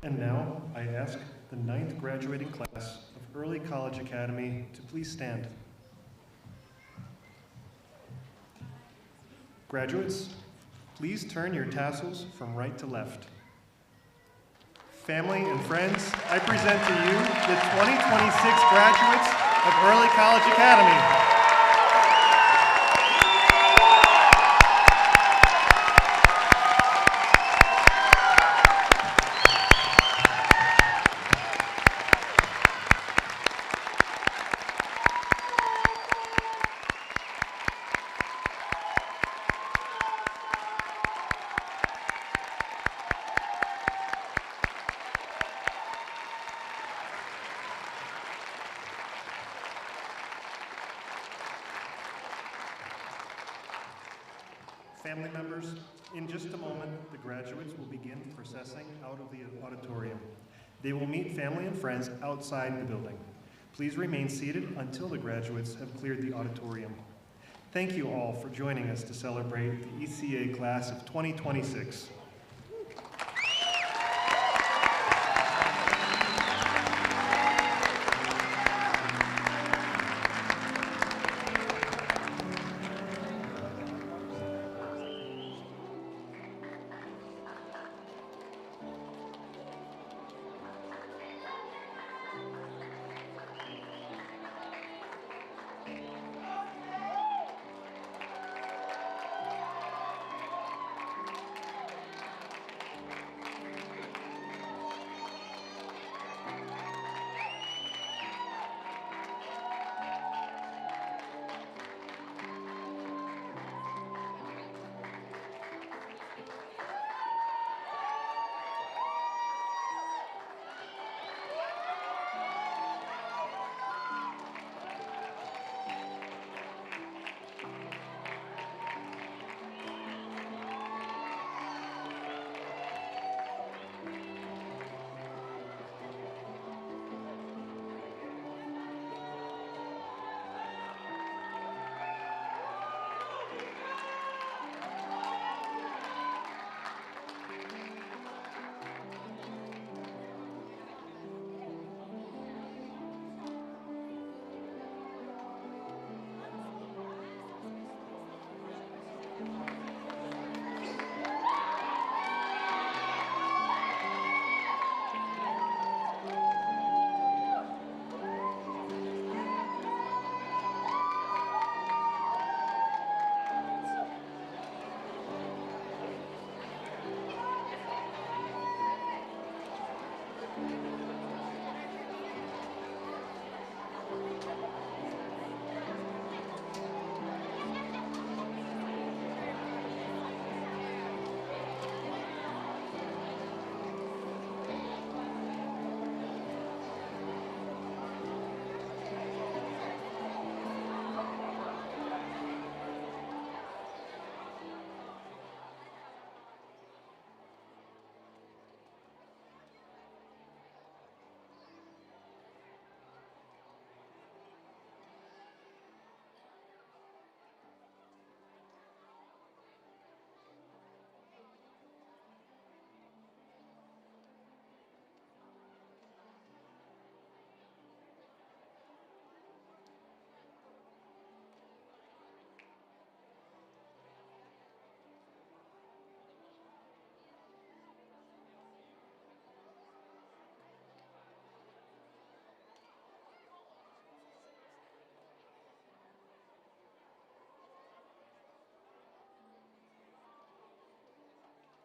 Speaker 1: And now I ask the 9th graduating class of Early College Academy to please stand. Graduates, please turn your tassels from right to left. Family and friends, I present to you the 2026 graduates of Early College Academy. Family members, in just a moment, the graduates will begin processing out of the auditorium. They will meet family and friends outside the building. Please remain seated until the graduates have cleared the auditorium. Thank you all for joining us to celebrate the ECA class of 2026.